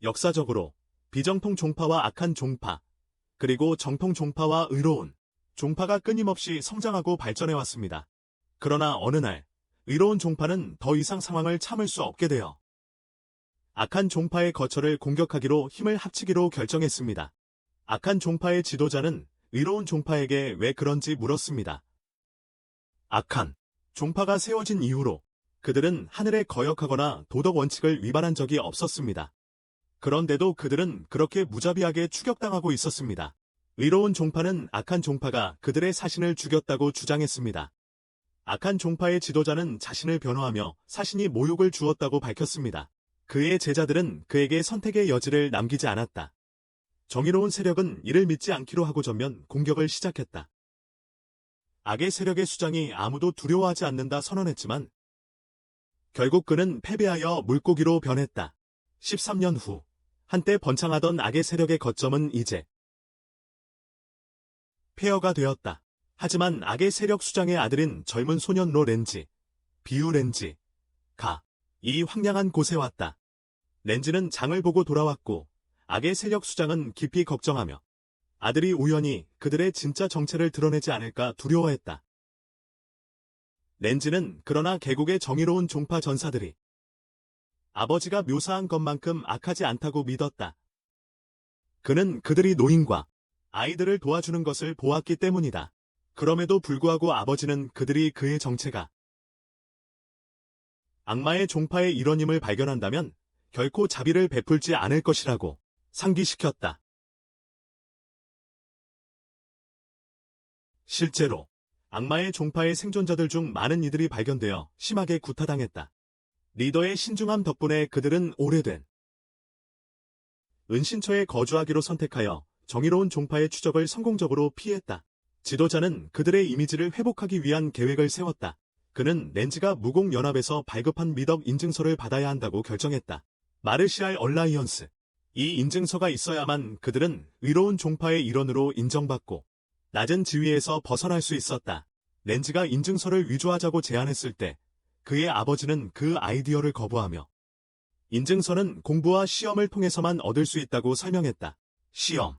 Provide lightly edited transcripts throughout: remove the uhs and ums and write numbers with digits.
역사적으로 비정통 종파와 악한 종파, 그리고 정통 종파와 의로운 종파가 끊임없이 성장하고 발전해왔습니다. 그러나 어느 날 의로운 종파는 더 이상 상황을 참을 수 없게 되어 악한 종파의 거처를 공격하기로 힘을 합치기로 결정했습니다. 악한 종파의 지도자는 의로운 종파에게 왜 그런지 물었습니다. 악한 종파가 세워진 이후로 그들은 하늘에 거역하거나 도덕 원칙을 위반한 적이 없었습니다. 그런데도 그들은 그렇게 무자비하게 추격당하고 있었습니다. 의로운 종파는 악한 종파가 그들의 사신을 죽였다고 주장했습니다. 악한 종파의 지도자는 자신을 변호하며 사신이 모욕을 주었다고 밝혔습니다. 그의 제자들은 그에게 선택의 여지를 남기지 않았다. 정의로운 세력은 이를 믿지 않기로 하고 전면 공격을 시작했다. 악의 세력의 수장이 아무도 두려워하지 않는다 선언했지만 결국 그는 패배하여 물고기로 변했다. 13년 후 한때 번창하던 악의 세력의 거점은 이제 폐허가 되었다. 하지만 악의 세력 수장의 아들인 젊은 소년 로 렌지, 비우 렌지가 이 황량한 곳에 왔다. 렌지는 장을 보고 돌아왔고 악의 세력 수장은 깊이 걱정하며 아들이 우연히 그들의 진짜 정체를 드러내지 않을까 두려워했다. 렌지는 그러나 개국의 정의로운 종파 전사들이 아버지가 묘사한 것만큼 악하지 않다고 믿었다. 그는 그들이 노인과 아이들을 도와주는 것을 보았기 때문이다. 그럼에도 불구하고 아버지는 그들이 그의 정체가 악마의 종파의 일원임을 발견한다면 결코 자비를 베풀지 않을 것이라고 상기시켰다. 실제로 악마의 종파의 생존자들 중 많은 이들이 발견되어 심하게 구타당했다. 리더의 신중함 덕분에 그들은 오래된 은신처에 거주하기로 선택하여 정의로운 종파의 추적을 성공적으로 피했다. 지도자는 그들의 이미지를 회복하기 위한 계획을 세웠다. 그는 렌지가 무공연합에서 발급한 미덕 인증서를 받아야 한다고 결정했다. 마르시알 얼라이언스. 이 인증서가 있어야만 그들은 의로운 종파의 일원으로 인정받고 낮은 지위에서 벗어날 수 있었다. 렌지가 인증서를 위조하자고 제안했을 때 그의 아버지는 그 아이디어를 거부하며 인증서는 공부와 시험을 통해서만 얻을 수 있다고 설명했다. 시험.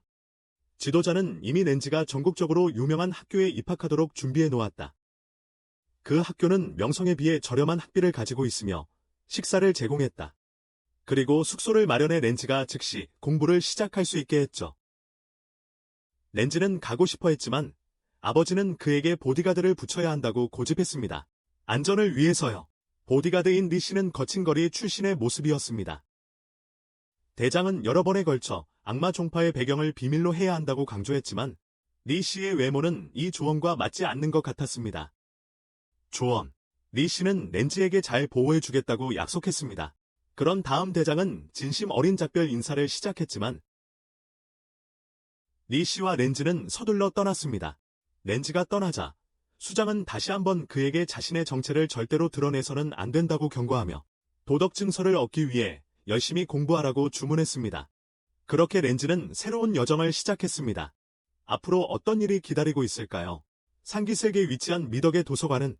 지도자는 이미 렌지가 전국적으로 유명한 학교에 입학하도록 준비해 놓았다. 그 학교는 명성에 비해 저렴한 학비를 가지고 있으며 식사를 제공했다. 그리고 숙소를 마련해 렌지가 즉시 공부를 시작할 수 있게 했죠. 렌지는 가고 싶어 했지만 아버지는 그에게 보디가드를 붙여야 한다고 고집했습니다. 안전을 위해서요. 보디가드인 리 씨는 거친 거리 출신의 모습이었습니다. 대장은 여러 번에 걸쳐 악마 종파의 배경을 비밀로 해야 한다고 강조했지만 리 씨의 외모는 이 조언과 맞지 않는 것 같았습니다. 조언. 리 씨는 렌지에게 잘 보호해주겠다고 약속했습니다. 그런 다음 대장은 진심 어린 작별 인사를 시작했지만 리 씨와 렌지는 서둘러 떠났습니다. 렌지가 떠나자 수장은 다시 한번 그에게 자신의 정체를 절대로 드러내서는 안 된다고 경고하며 도덕 증서를 얻기 위해 열심히 공부하라고 주문했습니다. 그렇게 렌지는 새로운 여정을 시작했습니다. 앞으로 어떤 일이 기다리고 있을까요? 상기세계에 위치한 미덕의 도서관은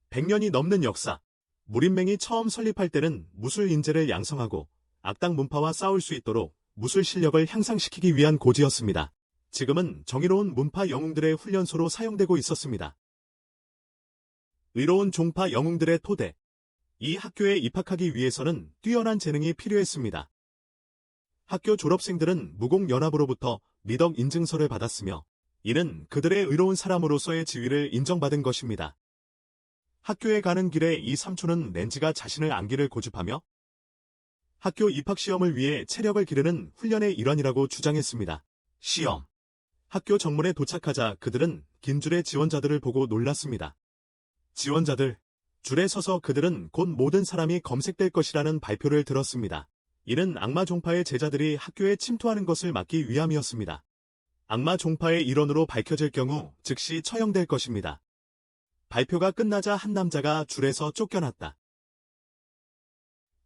100년이 넘는 역사. 무림맹이 처음 설립할 때는 무술 인재를 양성하고 악당 문파와 싸울 수 있도록 무술 실력을 향상시키기 위한 고지였습니다. 지금은 정의로운 문파 영웅들의 훈련소로 사용되고 있었습니다. 의로운 종파 영웅들의 토대. 이 학교에 입학하기 위해서는 뛰어난 재능이 필요했습니다. 학교 졸업생들은 무공연합으로부터 미덕 인증서를 받았으며 이는 그들의 의로운 사람으로서의 지위를 인정받은 것입니다. 학교에 가는 길에 이 삼촌은 렌지가 자신을 안기를 고집하며 학교 입학시험을 위해 체력을 기르는 훈련의 일환이라고 주장했습니다. 시험. 학교 정문에 도착하자 그들은 긴 줄의 지원자들을 보고 놀랐습니다. 지원자들. 줄에 서서 그들은 곧 모든 사람이 검색될 것이라는 발표를 들었습니다. 이는 악마 종파의 제자들이 학교에 침투하는 것을 막기 위함이었습니다. 악마 종파의 일원으로 밝혀질 경우 즉시 처형될 것입니다. 발표가 끝나자 한 남자가 줄에서 쫓겨났다.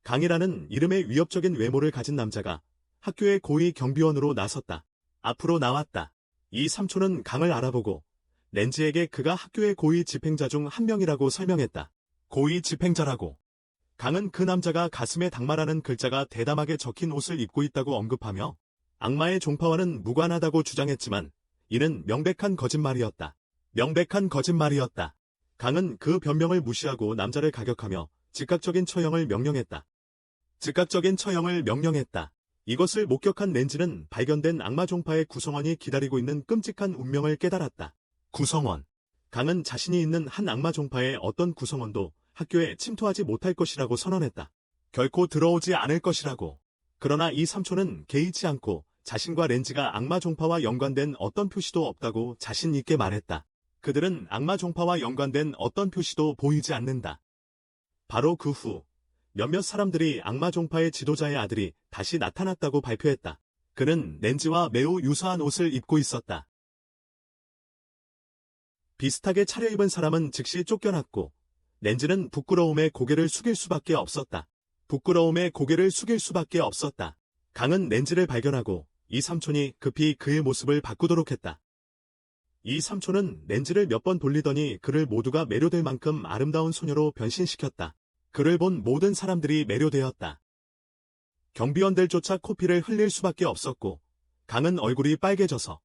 강이라는 이름의 위협적인 외모를 가진 남자가 학교의 고위 경비원으로 나섰다. 앞으로 나왔다. 이 삼촌은 강을 알아보고 렌지에게 그가 학교의 고위 집행자 중 한 명이라고 설명했다. 고위 집행자라고. 강은 그 남자가 가슴에 닭마라는 글자가 대담하게 적힌 옷을 입고 있다고 언급하며 악마의 종파와는 무관하다고 주장했지만 이는 명백한 거짓말이었다. 명백한 거짓말이었다. 강은 그 변명을 무시하고 남자를 가격하며 즉각적인 처형을 명령했다. 즉각적인 처형을 명령했다. 이것을 목격한 렌지는 발견된 악마 종파의 구성원이 기다리고 있는 끔찍한 운명을 깨달았다. 구성원. 강은 자신이 있는 한 악마 종파의 어떤 구성원도 학교에 침투하지 못할 것이라고 선언했다. 결코 들어오지 않을 것이라고. 그러나 이 삼촌은 개의치 않고 자신과 렌지가 악마 종파와 연관된 어떤 표시도 없다고 자신 있게 말했다. 그들은 악마 종파와 연관된 어떤 표시도 보이지 않는다. 바로 그 후 몇몇 사람들이 악마 종파의 지도자의 아들이 다시 나타났다고 발표했다. 그는 렌지와 매우 유사한 옷을 입고 있었다. 비슷하게 차려입은 사람은 즉시 쫓겨났고 렌지는 부끄러움에 고개를 숙일 수밖에 없었다. 부끄러움에 고개를 숙일 수밖에 없었다. 강은 렌지를 발견하고 이 삼촌이 급히 그의 모습을 바꾸도록 했다. 이 삼촌은 렌지를 몇 번 돌리더니 그를 모두가 매료될 만큼 아름다운 소녀로 변신시켰다. 그를 본 모든 사람들이 매료되었다. 경비원들조차 코피를 흘릴 수밖에 없었고 강은 얼굴이 빨개져서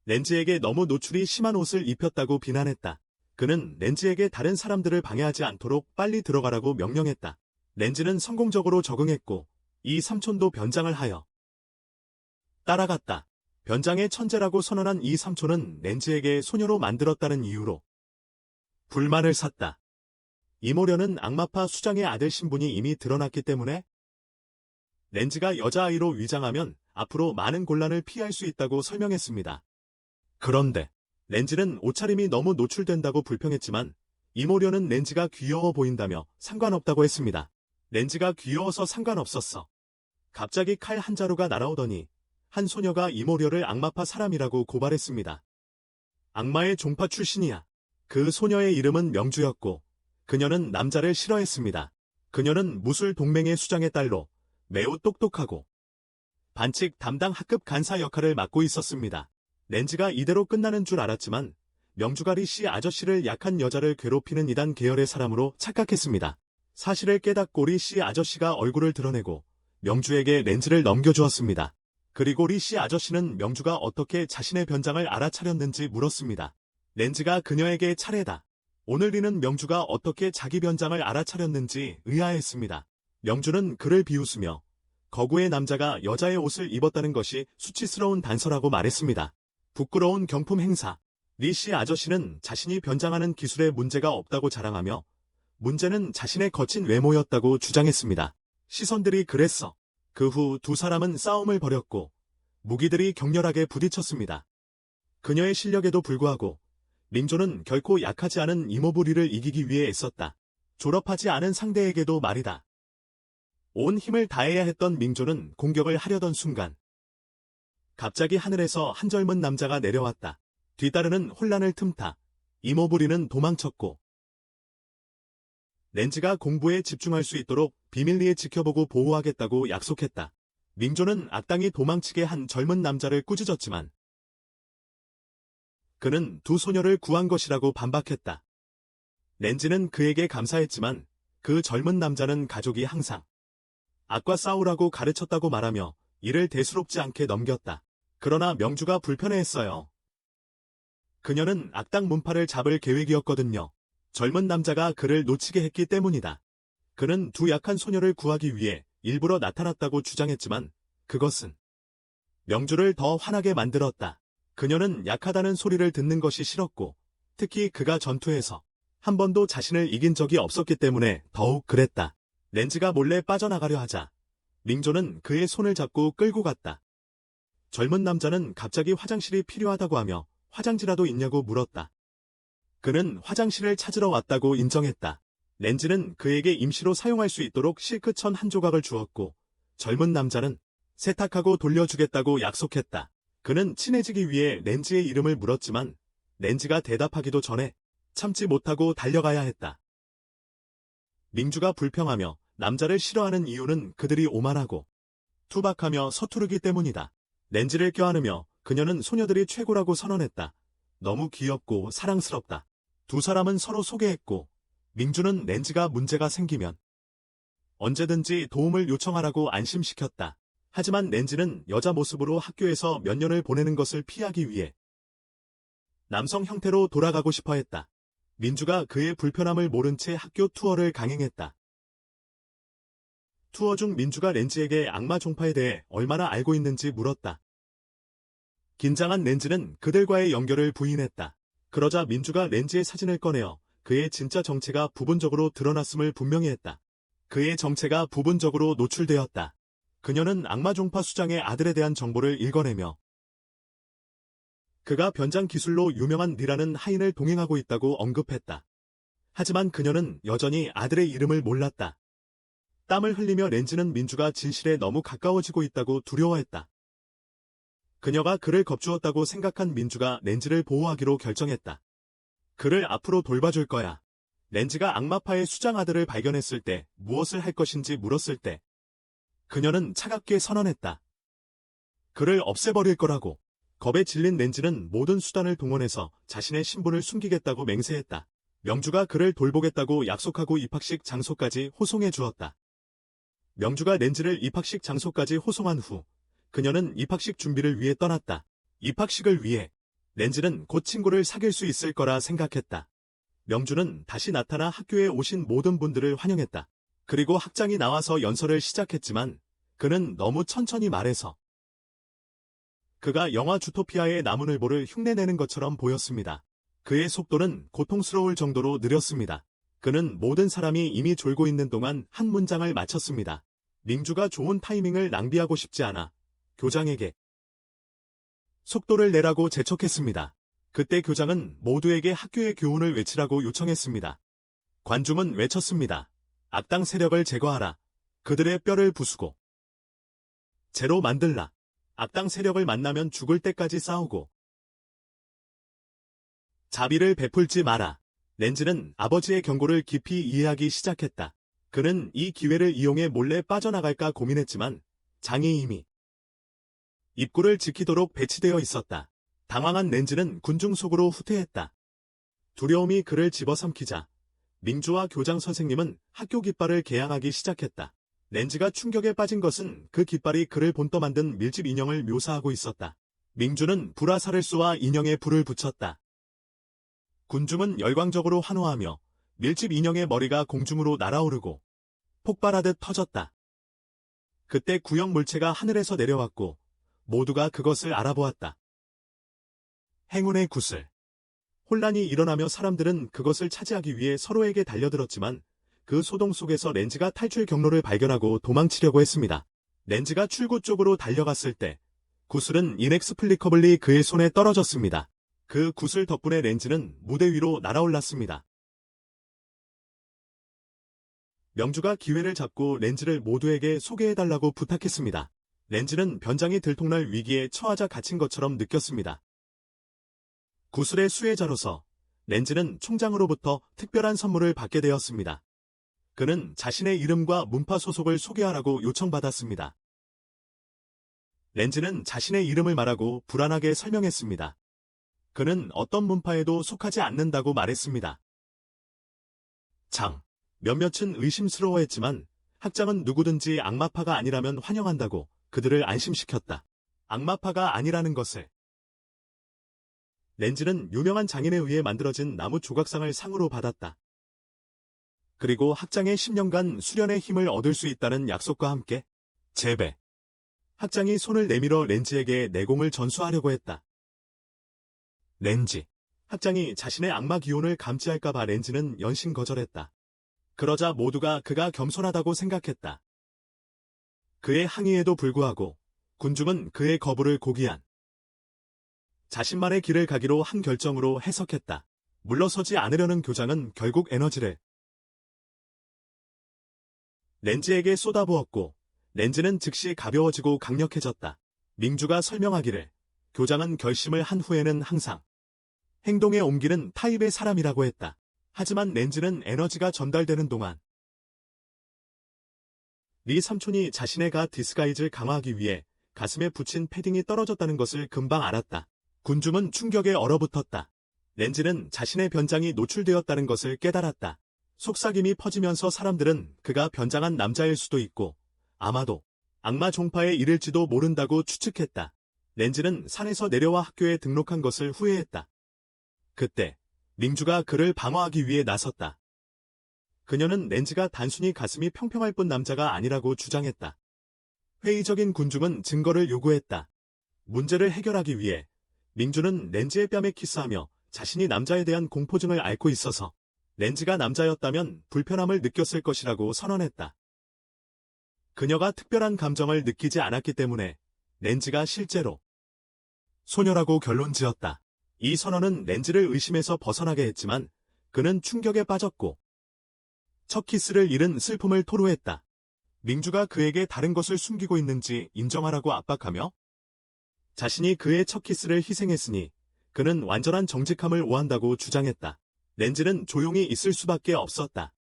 렌지에게 너무 노출이 심한 옷을 입혔다고 비난했다. 그는 렌지에게 다른 사람들을 방해하지 않도록 빨리 들어가라고 명령했다. 렌지는 성공적으로 적응했고 이 삼촌도 변장을 하여 따라갔다. 변장의 천재라고 선언한 이 삼촌은 렌지에게 소녀로 만들었다는 이유로 불만을 샀다. 이모려는 악마파 수장의 아들 신분이 이미 드러났기 때문에 렌지가 여자아이로 위장하면 앞으로 많은 곤란을 피할 수 있다고 설명했습니다. 그런데 렌지는 옷차림이 너무 노출된다고 불평했지만 이모려는 렌지가 귀여워 보인다며 상관없다고 했습니다. 렌지가 귀여워서 상관없었어. 갑자기 칼 한 자루가 날아오더니 한 소녀가 이모려를 악마파 사람이라고 고발했습니다. 악마의 종파 출신이야. 그 소녀의 이름은 명주였고 그녀는 남자를 싫어했습니다. 그녀는 무술 동맹의 수장의 딸로 매우 똑똑하고 반칙 담당 학급 간사 역할을 맡고 있었습니다. 렌지가 이대로 끝나는 줄 알았지만 명주가 리씨 아저씨를 약한 여자를 괴롭히는 이단 계열의 사람으로 착각했습니다. 사실을 깨닫고 리씨 아저씨가 얼굴을 드러내고 명주에게 렌지를 넘겨주었습니다. 그리고 리씨 아저씨는 명주가 어떻게 자신의 변장을 알아차렸는지 물었습니다. 렌지가 그녀에게 차례다. 오늘 리는 명주가 어떻게 자기 변장을 알아차렸는지 의아했습니다. 명주는 그를 비웃으며 거구의 남자가 여자의 옷을 입었다는 것이 수치스러운 단서라고 말했습니다. 부끄러운 경품 행사. 리씨 아저씨는 자신이 변장하는 기술에 문제가 없다고 자랑하며 문제는 자신의 거친 외모였다고 주장했습니다. 시선들이 그랬어. 그 후 두 사람은 싸움을 벌였고 무기들이 격렬하게 부딪혔습니다. 그녀의 실력에도 불구하고 링조는 결코 약하지 않은 이모부리를 이기기 위해 애썼다. 졸업하지 않은 상대에게도 말이다. 온 힘을 다해야 했던 밍조는 공격을 하려던 순간 갑자기 하늘에서 한 젊은 남자가 내려왔다. 뒤따르는 혼란을 틈타 이모부리는 도망쳤고 렌지가 공부에 집중할 수 있도록 비밀리에 지켜보고 보호하겠다고 약속했다. 밍조는 악당이 도망치게 한 젊은 남자를 꾸짖었지만 그는 두 소녀를 구한 것이라고 반박했다. 렌지는 그에게 감사했지만 그 젊은 남자는 가족이 항상 악과 싸우라고 가르쳤다고 말하며 이를 대수롭지 않게 넘겼다. 그러나 명주가 불편해했어요. 그녀는 악당 문파를 잡을 계획이었거든요. 젊은 남자가 그를 놓치게 했기 때문이다. 그는 두 약한 소녀를 구하기 위해 일부러 나타났다고 주장했지만 그것은 명주를 더 화나게 만들었다. 그녀는 약하다는 소리를 듣는 것이 싫었고 특히 그가 전투에서 한 번도 자신을 이긴 적이 없었기 때문에 더욱 그랬다. 렌지가 몰래 빠져나가려 하자 링조는 그의 손을 잡고 끌고 갔다. 젊은 남자는 갑자기 화장실이 필요하다고 하며 화장지라도 있냐고 물었다. 그는 화장실을 찾으러 왔다고 인정했다. 렌지는 그에게 임시로 사용할 수 있도록 실크천 한 조각을 주었고 젊은 남자는 세탁하고 돌려주겠다고 약속했다. 그는 친해지기 위해 렌지의 이름을 물었지만 렌지가 대답하기도 전에 참지 못하고 달려가야 했다. 밍주가 불평하며 남자를 싫어하는 이유는 그들이 오만하고 투박하며 서투르기 때문이다. 렌지를 껴안으며 그녀는 소녀들이 최고라고 선언했다. 너무 귀엽고 사랑스럽다. 두 사람은 서로 소개했고 밍주는 렌지가 문제가 생기면 언제든지 도움을 요청하라고 안심시켰다. 하지만 렌지는 여자 모습으로 학교에서 몇 년을 보내는 것을 피하기 위해 남성 형태로 돌아가고 싶어 했다. 민주가 그의 불편함을 모른 채 학교 투어를 강행했다. 투어 중 민주가 렌지에게 악마 종파에 대해 얼마나 알고 있는지 물었다. 긴장한 렌지는 그들과의 연결을 부인했다. 그러자 민주가 렌지의 사진을 꺼내어 그의 진짜 정체가 부분적으로 드러났음을 분명히 했다. 그의 정체가 부분적으로 노출되었다. 그녀는 악마 종파 수장의 아들에 대한 정보를 읽어내며 그가 변장 기술로 유명한 리라는 하인을 동행하고 있다고 언급했다. 하지만 그녀는 여전히 아들의 이름을 몰랐다. 땀을 흘리며 렌지는 민주가 진실에 너무 가까워지고 있다고 두려워했다. 그녀가 그를 겁주었다고 생각한 민주가 렌지를 보호하기로 결정했다. 그를 앞으로 돌봐줄 거야. 렌지가 악마파의 수장 아들을 발견했을 때 무엇을 할 것인지 물었을 때 그녀는 차갑게 선언했다. 그를 없애버릴 거라고. 겁에 질린 렌지는 모든 수단을 동원해서 자신의 신분을 숨기겠다고 맹세했다. 명주가 그를 돌보겠다고 약속하고 입학식 장소까지 호송해 주었다. 명주가 렌지를 입학식 장소까지 호송한 후 그녀는 입학식 준비를 위해 떠났다. 입학식을 위해 렌지는 곧 친구를 사귈 수 있을 거라 생각했다. 명주는 다시 나타나 학교에 오신 모든 분들을 환영했다. 그리고 학장이 나와서 연설을 시작했지만 그는 너무 천천히 말해서 그가 영화 주토피아의 나무늘보를 흉내내는 것처럼 보였습니다. 그의 속도는 고통스러울 정도로 느렸습니다. 그는 모든 사람이 이미 졸고 있는 동안 한 문장을 마쳤습니다. 민주가 좋은 타이밍을 낭비하고 싶지 않아 교장에게 속도를 내라고 재촉했습니다. 그때 교장은 모두에게 학교의 교훈을 외치라고 요청했습니다. 관중은 외쳤습니다. 악당 세력을 제거하라. 그들의 뼈를 부수고 제로 만들라. 악당 세력을 만나면 죽을 때까지 싸우고 자비를 베풀지 마라. 렌지는 아버지의 경고를 깊이 이해하기 시작했다. 그는 이 기회를 이용해 몰래 빠져나갈까 고민했지만 장이 이미 입구를 지키도록 배치되어 있었다. 당황한 렌지는 군중 속으로 후퇴했다. 두려움이 그를 집어삼키자 민주와 교장 선생님은 학교 깃발을 개양하기 시작했다. 렌지가 충격에 빠진 것은 그 깃발이 그를 본떠 만든 밀집 인형을 묘사하고 있었다. 민주는 불화살을 쏘아 인형에 불을 붙였다. 군중은 열광적으로 환호하며 밀집 인형의 머리가 공중으로 날아오르고 폭발하듯 터졌다. 그때 구형 물체가 하늘에서 내려왔고 모두가 그것을 알아보았다. 행운의 구슬. 혼란이 일어나며 사람들은 그것을 차지하기 위해 서로에게 달려들었지만 그 소동 속에서 렌지가 탈출 경로를 발견하고 도망치려고 했습니다. 렌지가 출구 쪽으로 달려갔을 때 구슬은 인엑스플리커블리 그의 손에 떨어졌습니다. 그 구슬 덕분에 렌지는 무대 위로 날아올랐습니다. 명주가 기회를 잡고 렌지를 모두에게 소개해달라고 부탁했습니다. 렌지는 변장이 들통날 위기에 처하자 갇힌 것처럼 느꼈습니다. 구슬의 수혜자로서 렌지는 총장으로부터 특별한 선물을 받게 되었습니다. 그는 자신의 이름과 문파 소속을 소개하라고 요청받았습니다. 렌지는 자신의 이름을 말하고 불안하게 설명했습니다. 그는 어떤 문파에도 속하지 않는다고 말했습니다. 몇몇은 의심스러워했지만 학장은 누구든지 악마파가 아니라면 환영한다고 그들을 안심시켰다. 악마파가 아니라는 것을. 렌지는 유명한 장인에 의해 만들어진 나무 조각상을 상으로 받았다. 그리고 학장의 10년간 수련의 힘을 얻을 수 있다는 약속과 함께 재배. 학장이 손을 내밀어 렌지에게 내공을 전수하려고 했다. 렌지. 학장이 자신의 악마 기운을 감지할까봐 렌지는 연신 거절했다. 그러자 모두가 그가 겸손하다고 생각했다. 그의 항의에도 불구하고 군중은 그의 거부를 고귀한 자신만의 길을 가기로 한 결정으로 해석했다. 물러서지 않으려는 교장은 결국 에너지를 렌지에게 쏟아부었고 렌지는 즉시 가벼워지고 강력해졌다. 민주가 설명하기를 교장은 결심을 한 후에는 항상 행동에 옮기는 타입의 사람이라고 했다. 하지만 렌지는 에너지가 전달되는 동안 리 삼촌이 자신의 가 디스가이즈를 강화하기 위해 가슴에 붙인 패딩이 떨어졌다는 것을 금방 알았다. 군중은 충격에 얼어붙었다. 렌지는 자신의 변장이 노출되었다는 것을 깨달았다. 속삭임이 퍼지면서 사람들은 그가 변장한 남자일 수도 있고 아마도 악마 종파에 이를지도 모른다고 추측했다. 렌즈는 산에서 내려와 학교에 등록한 것을 후회했다. 그때 민주가 그를 방어하기 위해 나섰다. 그녀는 렌즈가 단순히 가슴이 평평할 뿐 남자가 아니라고 주장했다. 회의적인 군중은 증거를 요구했다. 문제를 해결하기 위해 민주는 렌즈의 뺨에 키스하며 자신이 남자에 대한 공포증을 앓고 있어서 렌즈가 남자였다면 불편함을 느꼈을 것이라고 선언했다. 그녀가 특별한 감정을 느끼지 않았기 때문에 렌즈가 실제로 소녀라고 결론지었다. 이 선언은 렌즈를 의심에서 벗어나게 했지만 그는 충격에 빠졌고 첫 키스를 잃은 슬픔을 토로했다. 민주가 그에게 다른 것을 숨기고 있는지 인정하라고 압박하며 자신이 그의 첫 키스를 희생했으니 그는 완전한 정직함을 오한다고 주장했다. 렌즈는 조용히 있을 수밖에 없었다.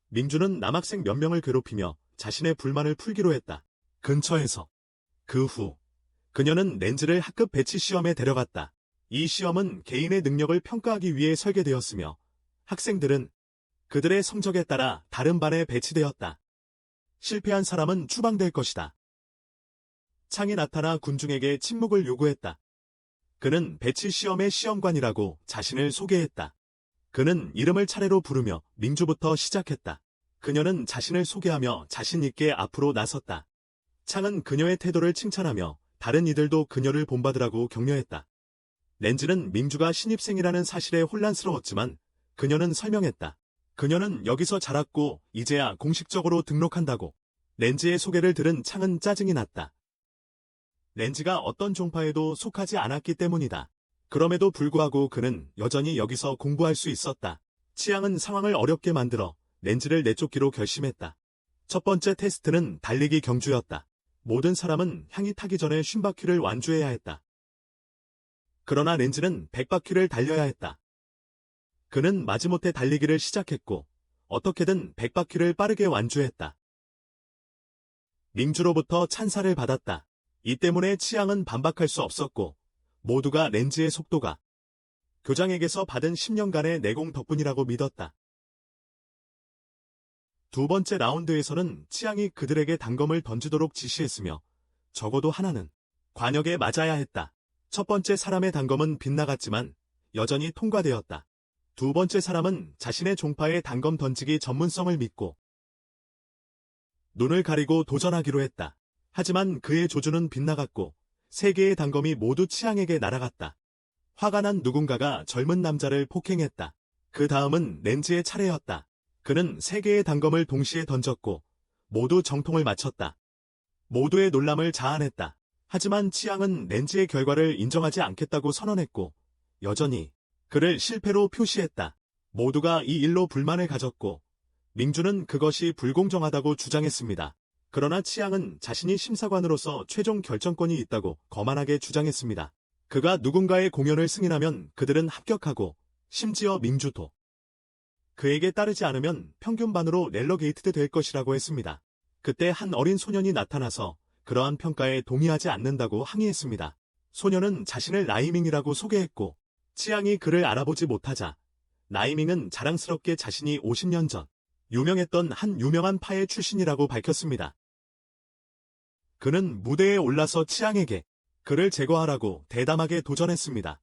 민주는 남학생 몇 명을 괴롭히며 자신의 불만을 풀기로 했다. 근처에서 그 후 그녀는 렌즈를 학급 배치 시험에 데려갔다. 이 시험은 개인의 능력을 평가하기 위해 설계되었으며 학생들은 그들의 성적에 따라 다른 반에 배치되었다. 실패한 사람은 추방될 것이다. 창이 나타나 군중에게 침묵을 요구했다. 그는 배치 시험의 시험관이라고 자신을 소개했다. 그는 이름을 차례로 부르며 민주부터 시작했다. 그녀는 자신을 소개하며 자신 있게 앞으로 나섰다. 창은 그녀의 태도를 칭찬하며 다른 이들도 그녀를 본받으라고 격려했다. 렌즈는 민주가 신입생이라는 사실에 혼란스러웠지만 그녀는 설명했다. 그녀는 여기서 자랐고 이제야 공식적으로 등록한다고. 렌즈의 소개를 들은 창은 짜증이 났다. 렌즈가 어떤 종파에도 속하지 않았기 때문이다. 그럼에도 불구하고 그는 여전히 여기서 공부할 수 있었다. 치앙은 상황을 어렵게 만들어 렌즈를 내쫓기로 결심했다. 첫 번째 테스트는 달리기 경주였다. 모든 사람은 향이 타기 전에 50바퀴를 완주해야 했다. 그러나 렌즈는 100바퀴를 달려야 했다. 그는 마지못해 달리기를 시작했고 어떻게든 100바퀴를 빠르게 완주했다. 민주로부터 찬사를 받았다. 이 때문에 치앙은 반박할 수 없었고 모두가 렌즈의 속도가 교장에게서 받은 10년간의 내공 덕분이라고 믿었다. 두 번째 라운드에서는 치앙이 그들에게 단검을 던지도록 지시했으며 적어도 하나는 관역에 맞아야 했다. 첫 번째 사람의 단검은 빗나갔지만 여전히 통과되었다. 두 번째 사람은 자신의 종파에 단검 던지기 전문성을 믿고 눈을 가리고 도전하기로 했다. 하지만 그의 조준은 빗나갔고 세 개의 단검이 모두 치앙에게 날아갔다. 화가 난 누군가가 젊은 남자를 폭행했다. 그 다음은 렌즈의 차례였다. 그는 세 개의 단검을 동시에 던졌고 모두 정통을 맞췄다. 모두의 놀람을 자아냈다. 하지만 치앙은 렌즈의 결과를 인정하지 않겠다고 선언했고 여전히 그를 실패로 표시했다. 모두가 이 일로 불만을 가졌고 민주는 그것이 불공정하다고 주장했습니다. 그러나 치앙은 자신이 심사관으로서 최종 결정권이 있다고 거만하게 주장했습니다. 그가 누군가의 공연을 승인하면 그들은 합격하고 심지어 민주도 그에게 따르지 않으면 평균반으로 렐러게이트드 될 것이라고 했습니다. 그때 한 어린 소년이 나타나서 그러한 평가에 동의하지 않는다고 항의했습니다. 소년은 자신을 라이밍이라고 소개했고 치앙이 그를 알아보지 못하자 라이밍은 자랑스럽게 자신이 50년 전 유명했던 한 유명한 파의 출신이라고 밝혔습니다. 그는 무대에 올라서 치앙에게 그를 제거하라고 대담하게 도전했습니다.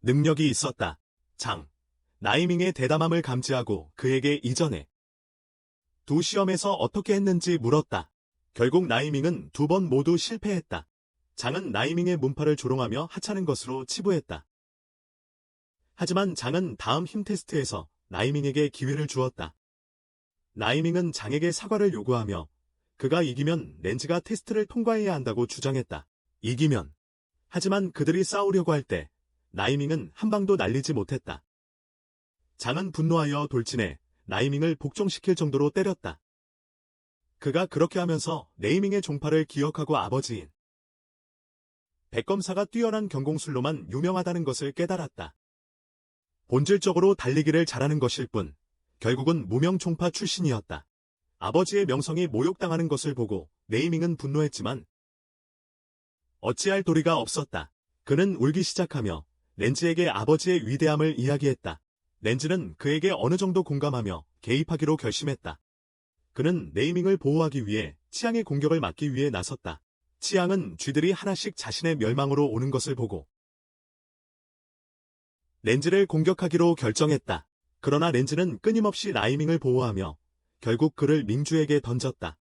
능력이 있었다. 장. 라이밍의 대담함을 감지하고 그에게 이전에 두 시험에서 어떻게 했는지 물었다. 결국 라이밍은 두 번 모두 실패했다. 장은 라이밍의 문파를 조롱하며 하찮은 것으로 치부했다. 하지만 장은 다음 힘 테스트에서 라이밍에게 기회를 주었다. 라이밍은 장에게 사과를 요구하며 그가 이기면 렌즈가 테스트를 통과해야 한다고 주장했다. 이기면. 하지만 그들이 싸우려고 할 때 라이밍은 한 방도 날리지 못했다. 장은 분노하여 돌진해 라이밍을 복종시킬 정도로 때렸다. 그가 그렇게 하면서 레이밍의 종파를 기억하고 아버지인 백검사가 뛰어난 경공술로만 유명하다는 것을 깨달았다. 본질적으로 달리기를 잘하는 것일 뿐 결국은 무명 종파 출신이었다. 아버지의 명성이 모욕당하는 것을 보고 레이밍은 분노했지만 어찌할 도리가 없었다. 그는 울기 시작하며 렌즈에게 아버지의 위대함을 이야기했다. 렌즈는 그에게 어느 정도 공감하며 개입하기로 결심했다. 그는 네이밍을 보호하기 위해 치앙의 공격을 막기 위해 나섰다. 치앙은 쥐들이 하나씩 자신의 멸망으로 오는 것을 보고 렌즈를 공격하기로 결정했다. 그러나 렌즈는 끊임없이 라이밍을 보호하며 결국 그를 밍주에게 던졌다.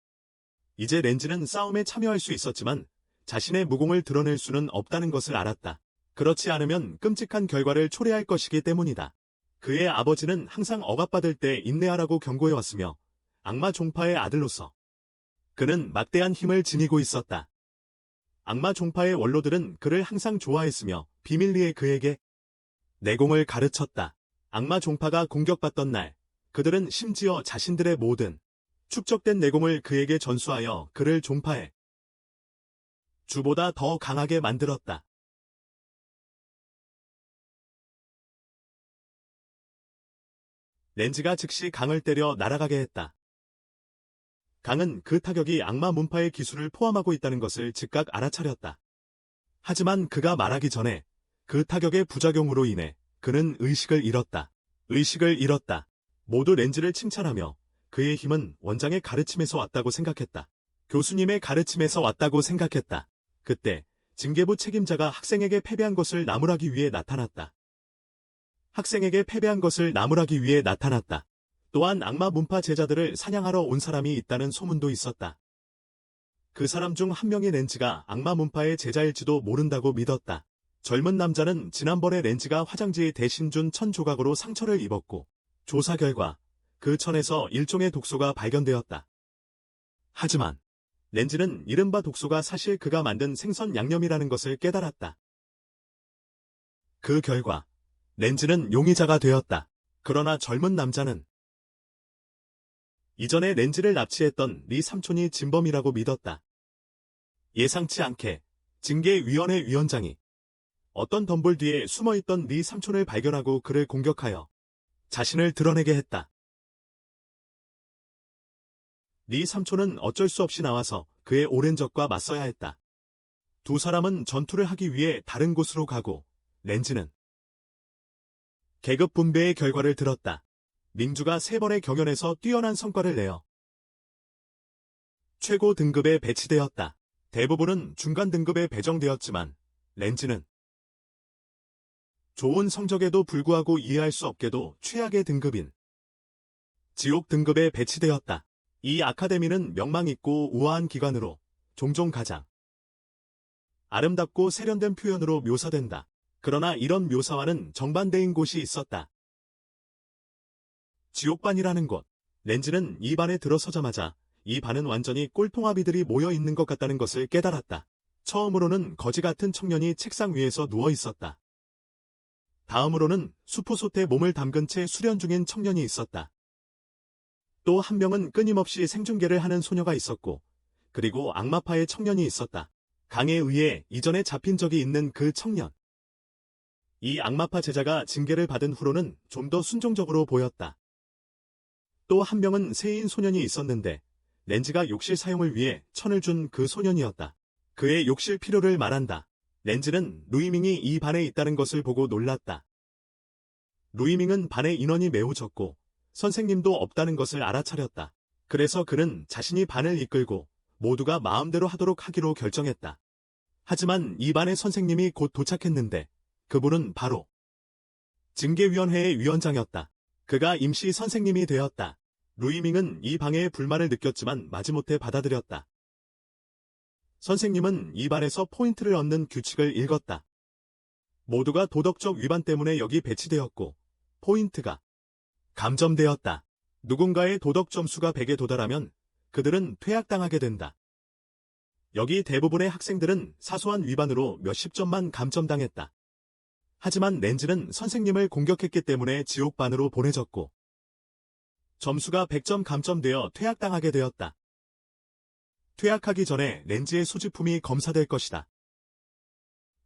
이제 렌즈는 싸움에 참여할 수 있었지만 자신의 무공을 드러낼 수는 없다는 것을 알았다. 그렇지 않으면 끔찍한 결과를 초래할 것이기 때문이다. 그의 아버지는 항상 억압받을 때 인내하라고 경고해왔으며 악마 종파의 아들로서 그는 막대한 힘을 지니고 있었다. 악마 종파의 원로들은 그를 항상 좋아했으며 비밀리에 그에게 내공을 가르쳤다. 악마 종파가 공격받던 날, 그들은 심지어 자신들의 모든 축적된 내공을 그에게 전수하여 그를 종파의 주보다 더 강하게 만들었다. 렌즈가 즉시 강을 때려 날아가게 했다. 강은 그 타격이 악마 문파의 기술을 포함하고 있다는 것을 즉각 알아차렸다. 하지만 그가 말하기 전에 그 타격의 부작용으로 인해 그는 의식을 잃었다. 의식을 잃었다. 모두 렌즈를 칭찬하며 그의 힘은 원장의 가르침에서 왔다고 생각했다. 교수님의 가르침에서 왔다고 생각했다. 그때 징계부 책임자가 학생에게 패배한 것을 나무라기 위해 나타났다. 학생에게 패배한 것을 나무라기 위해 나타났다. 또한 악마 문파 제자들을 사냥하러 온 사람이 있다는 소문도 있었다. 그 사람 중 한 명의 렌즈가 악마 문파의 제자일지도 모른다고 믿었다. 젊은 남자는 지난번에 렌즈가 화장지에 대신 준 천 조각으로 상처를 입었고 조사 결과 그 천에서 일종의 독소가 발견되었다. 하지만 렌즈는 이른바 독소가 사실 그가 만든 생선 양념이라는 것을 깨달았다. 그 결과 렌즈는 용의자가 되었다. 그러나 젊은 남자는 이전에 렌즈를 납치했던 리 삼촌이 진범이라고 믿었다. 예상치 않게 징계위원회 위원장이 어떤 덤불 뒤에 숨어있던 리 삼촌을 발견하고 그를 공격하여 자신을 드러내게 했다. 리 삼촌은 어쩔 수 없이 나와서 그의 오랜 적과 맞서야 했다. 두 사람은 전투를 하기 위해 다른 곳으로 가고 렌즈는 계급 분배의 결과를 들었다. 밍주가 3번의 경연에서 뛰어난 성과를 내어 최고 등급에 배치되었다. 대부분은 중간 등급에 배정되었지만 렌즈는 좋은 성적에도 불구하고 이해할 수 없게도 최악의 등급인 지옥 등급에 배치되었다. 이 아카데미는 명망있고 우아한 기관으로 종종 가장 아름답고 세련된 표현으로 묘사된다. 그러나 이런 묘사와는 정반대인 곳이 있었다. 지옥반이라는 곳. 렌즈는 이 반에 들어서자마자 이 반은 완전히 꼴통아비들이 모여있는 것 같다는 것을 깨달았다. 처음으로는 거지 같은 청년이 책상 위에서 누워 있었다. 다음으로는 수포솥에 몸을 담근 채 수련 중인 청년이 있었다. 또 한 명은 끊임없이 생중계를 하는 소녀가 있었고, 그리고 악마파의 청년이 있었다. 강에 의해 이전에 잡힌 적이 있는 그 청년. 이 악마파 제자가 징계를 받은 후로는 좀 더 순종적으로 보였다. 또 한 명은 새인 소년이 있었는데 렌즈가 욕실 사용을 위해 천을 준 그 소년이었다. 그의 욕실 필요를 말한다. 렌즈는 루이밍이 이 반에 있다는 것을 보고 놀랐다. 루이밍은 반의 인원이 매우 적고 선생님도 없다는 것을 알아차렸다. 그래서 그는 자신이 반을 이끌고 모두가 마음대로 하도록 하기로 결정했다. 하지만 이 반의 선생님이 곧 도착했는데 그분은 바로 징계위원회의 위원장이었다. 그가 임시 선생님이 되었다. 루이밍은 이 방해에 불만을 느꼈지만 마지못해 받아들였다. 선생님은 이 반에서 포인트를 얻는 규칙을 읽었다. 모두가 도덕적 위반 때문에 여기 배치되었고 포인트가 감점되었다. 누군가의 도덕 점수가 100에 도달하면 그들은 퇴학당하게 된다. 여기 대부분의 학생들은 사소한 위반으로 몇십 점만 감점당했다. 하지만 렌즈는 선생님을 공격했기 때문에 지옥반으로 보내졌고 점수가 100점 감점되어 퇴학당하게 되었다. 퇴학하기 전에 렌즈의 소지품이 검사될 것이다.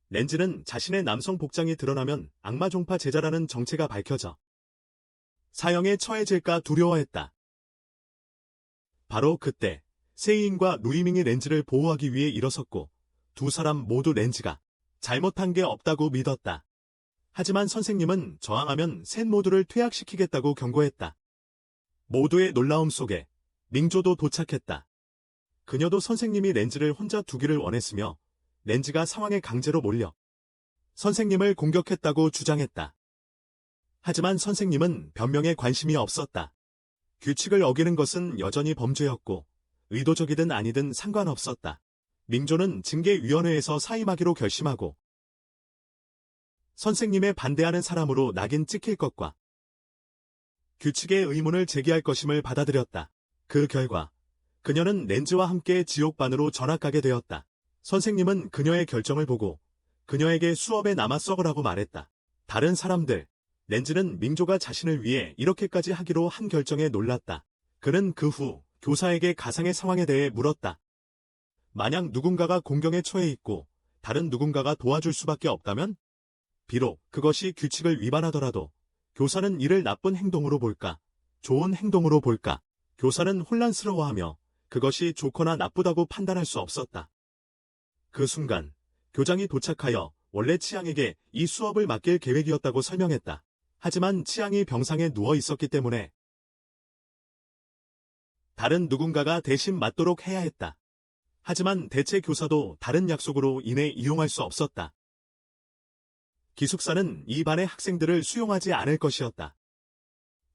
렌즈는 자신의 남성 복장이 드러나면 악마종파 제자라는 정체가 밝혀져 사형에 처해질까 두려워했다. 바로 그때 세이인과 루이밍이 렌즈를 보호하기 위해 일어섰고 두 사람 모두 렌즈가 잘못한 게 없다고 믿었다. 하지만 선생님은 저항하면 셋 모두를 퇴학시키겠다고 경고했다. 모두의 놀라움 속에 밍조도 도착했다. 그녀도 선생님이 렌즈를 혼자 두기를 원했으며 렌즈가 상황에 강제로 몰려 선생님을 공격했다고 주장했다. 하지만 선생님은 변명에 관심이 없었다. 규칙을 어기는 것은 여전히 범죄였고 의도적이든 아니든 상관없었다. 밍조는 징계위원회에서 사임하기로 결심하고 선생님에 반대하는 사람으로 낙인 찍힐 것과 규칙의 의문을 제기할 것임을 받아들였다. 그 결과 그녀는 렌즈와 함께 지옥반으로 전학 가게 되었다. 선생님은 그녀의 결정을 보고 그녀에게 수업에 남아 썩으라고 말했다. 다른 사람들, 렌즈는 밍조가 자신을 위해 이렇게까지 하기로 한 결정에 놀랐다. 그는 그 후 교사에게 가상의 상황에 대해 물었다. 만약 누군가가 공경에 처해 있고 다른 누군가가 도와줄 수밖에 없다면? 비록 그것이 규칙을 위반하더라도 교사는 이를 나쁜 행동으로 볼까? 좋은 행동으로 볼까? 교사는 혼란스러워하며 그것이 좋거나 나쁘다고 판단할 수 없었다. 그 순간 교장이 도착하여 원래 치앙에게 이 수업을 맡길 계획이었다고 설명했다. 하지만 치앙이 병상에 누워 있었기 때문에 다른 누군가가 대신 맡도록 해야 했다. 하지만 대체 교사도 다른 약속으로 인해 이용할 수 없었다. 기숙사는 이 반의 학생들을 수용하지 않을 것이었다.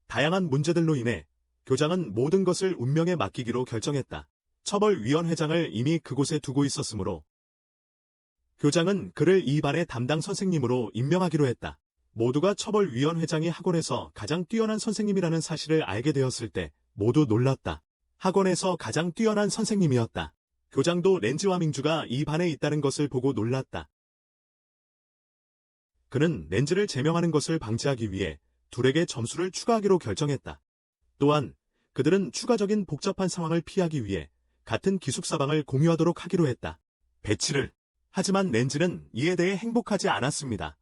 다양한 문제들로 인해 교장은 모든 것을 운명에 맡기기로 결정했다. 처벌위원회장을 이미 그곳에 두고 있었으므로 교장은 그를 이 반의 담당 선생님으로 임명하기로 했다. 모두가 처벌위원회장이 학원에서 가장 뛰어난 선생님이라는 사실을 알게 되었을 때 모두 놀랐다. 학원에서 가장 뛰어난 선생님이었다. 교장도 렌즈와 밍주가 이 반에 있다는 것을 보고 놀랐다. 그는 렌즈를 제명하는 것을 방지하기 위해 둘에게 점수를 추가하기로 결정했다. 또한 그들은 추가적인 복잡한 상황을 피하기 위해 같은 기숙사방을 공유하도록 하기로 했다. 배치를. 하지만 렌즈는 이에 대해 행복하지 않았습니다.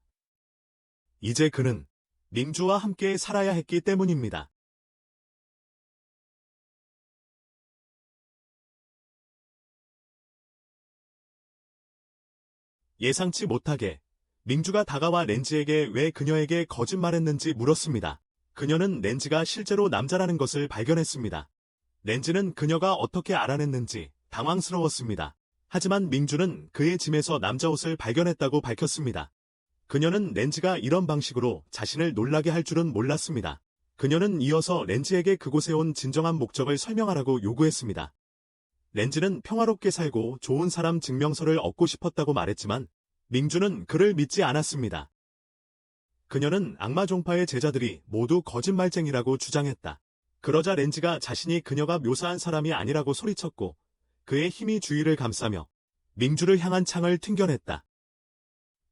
이제 그는 밍주와 함께 살아야 했기 때문입니다. 예상치 못하게 밍주가 다가와 렌즈에게 왜 그녀에게 거짓말했는지 물었습니다. 그녀는 렌즈가 실제로 남자라는 것을 발견했습니다. 렌즈는 그녀가 어떻게 알아냈는지 당황스러웠습니다. 하지만 밍주는 그의 짐에서 남자 옷을 발견했다고 밝혔습니다. 그녀는 렌즈가 이런 방식으로 자신을 놀라게 할 줄은 몰랐습니다. 그녀는 이어서 렌즈에게 그곳에 온 진정한 목적을 설명하라고 요구했습니다. 렌즈는 평화롭게 살고 좋은 사람 증명서를 얻고 싶었다고 말했지만 밍주는 그를 믿지 않았습니다. 그녀는 악마 종파의 제자들이 모두 거짓말쟁이라고 주장했다. 그러자 렌즈가 자신이 그녀가 묘사한 사람이 아니라고 소리쳤고 그의 힘이 주위를 감싸며 밍주를 향한 창을 튕겨냈다.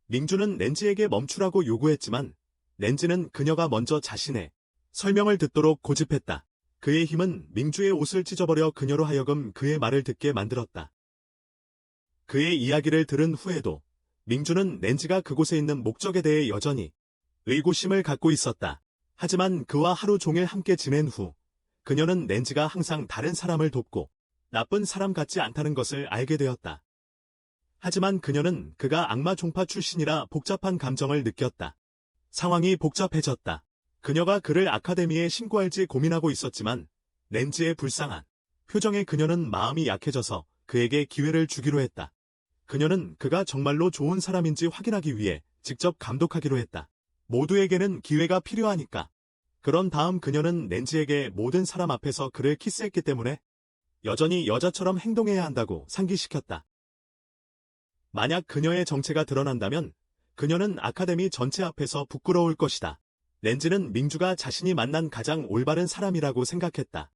밍주는 렌즈에게 멈추라고 요구했지만 렌즈는 그녀가 먼저 자신의 설명을 듣도록 고집했다. 그의 힘은 밍주의 옷을 찢어버려 그녀로 하여금 그의 말을 듣게 만들었다. 그의 이야기를 들은 후에도 밍주는 렌즈가 그곳에 있는 목적에 대해 여전히 의구심을 갖고 있었다. 하지만 그와 하루 종일 함께 지낸 후 그녀는 렌즈가 항상 다른 사람을 돕고 나쁜 사람 같지 않다는 것을 알게 되었다. 하지만 그녀는 그가 악마 종파 출신이라 복잡한 감정을 느꼈다. 상황이 복잡해졌다. 그녀가 그를 아카데미에 신고할지 고민하고 있었지만 렌즈의 불쌍한 표정에 그녀는 마음이 약해져서 그에게 기회를 주기로 했다. 그녀는 그가 정말로 좋은 사람인지 확인하기 위해 직접 감독하기로 했다. 모두에게는 기회가 필요하니까. 그런 다음 그녀는 렌즈에게 모든 사람 앞에서 그를 키스했기 때문에 여전히 여자처럼 행동해야 한다고 상기시켰다. 만약 그녀의 정체가 드러난다면 그녀는 아카데미 전체 앞에서 부끄러울 것이다. 렌즈는 밍주가 자신이 만난 가장 올바른 사람이라고 생각했다.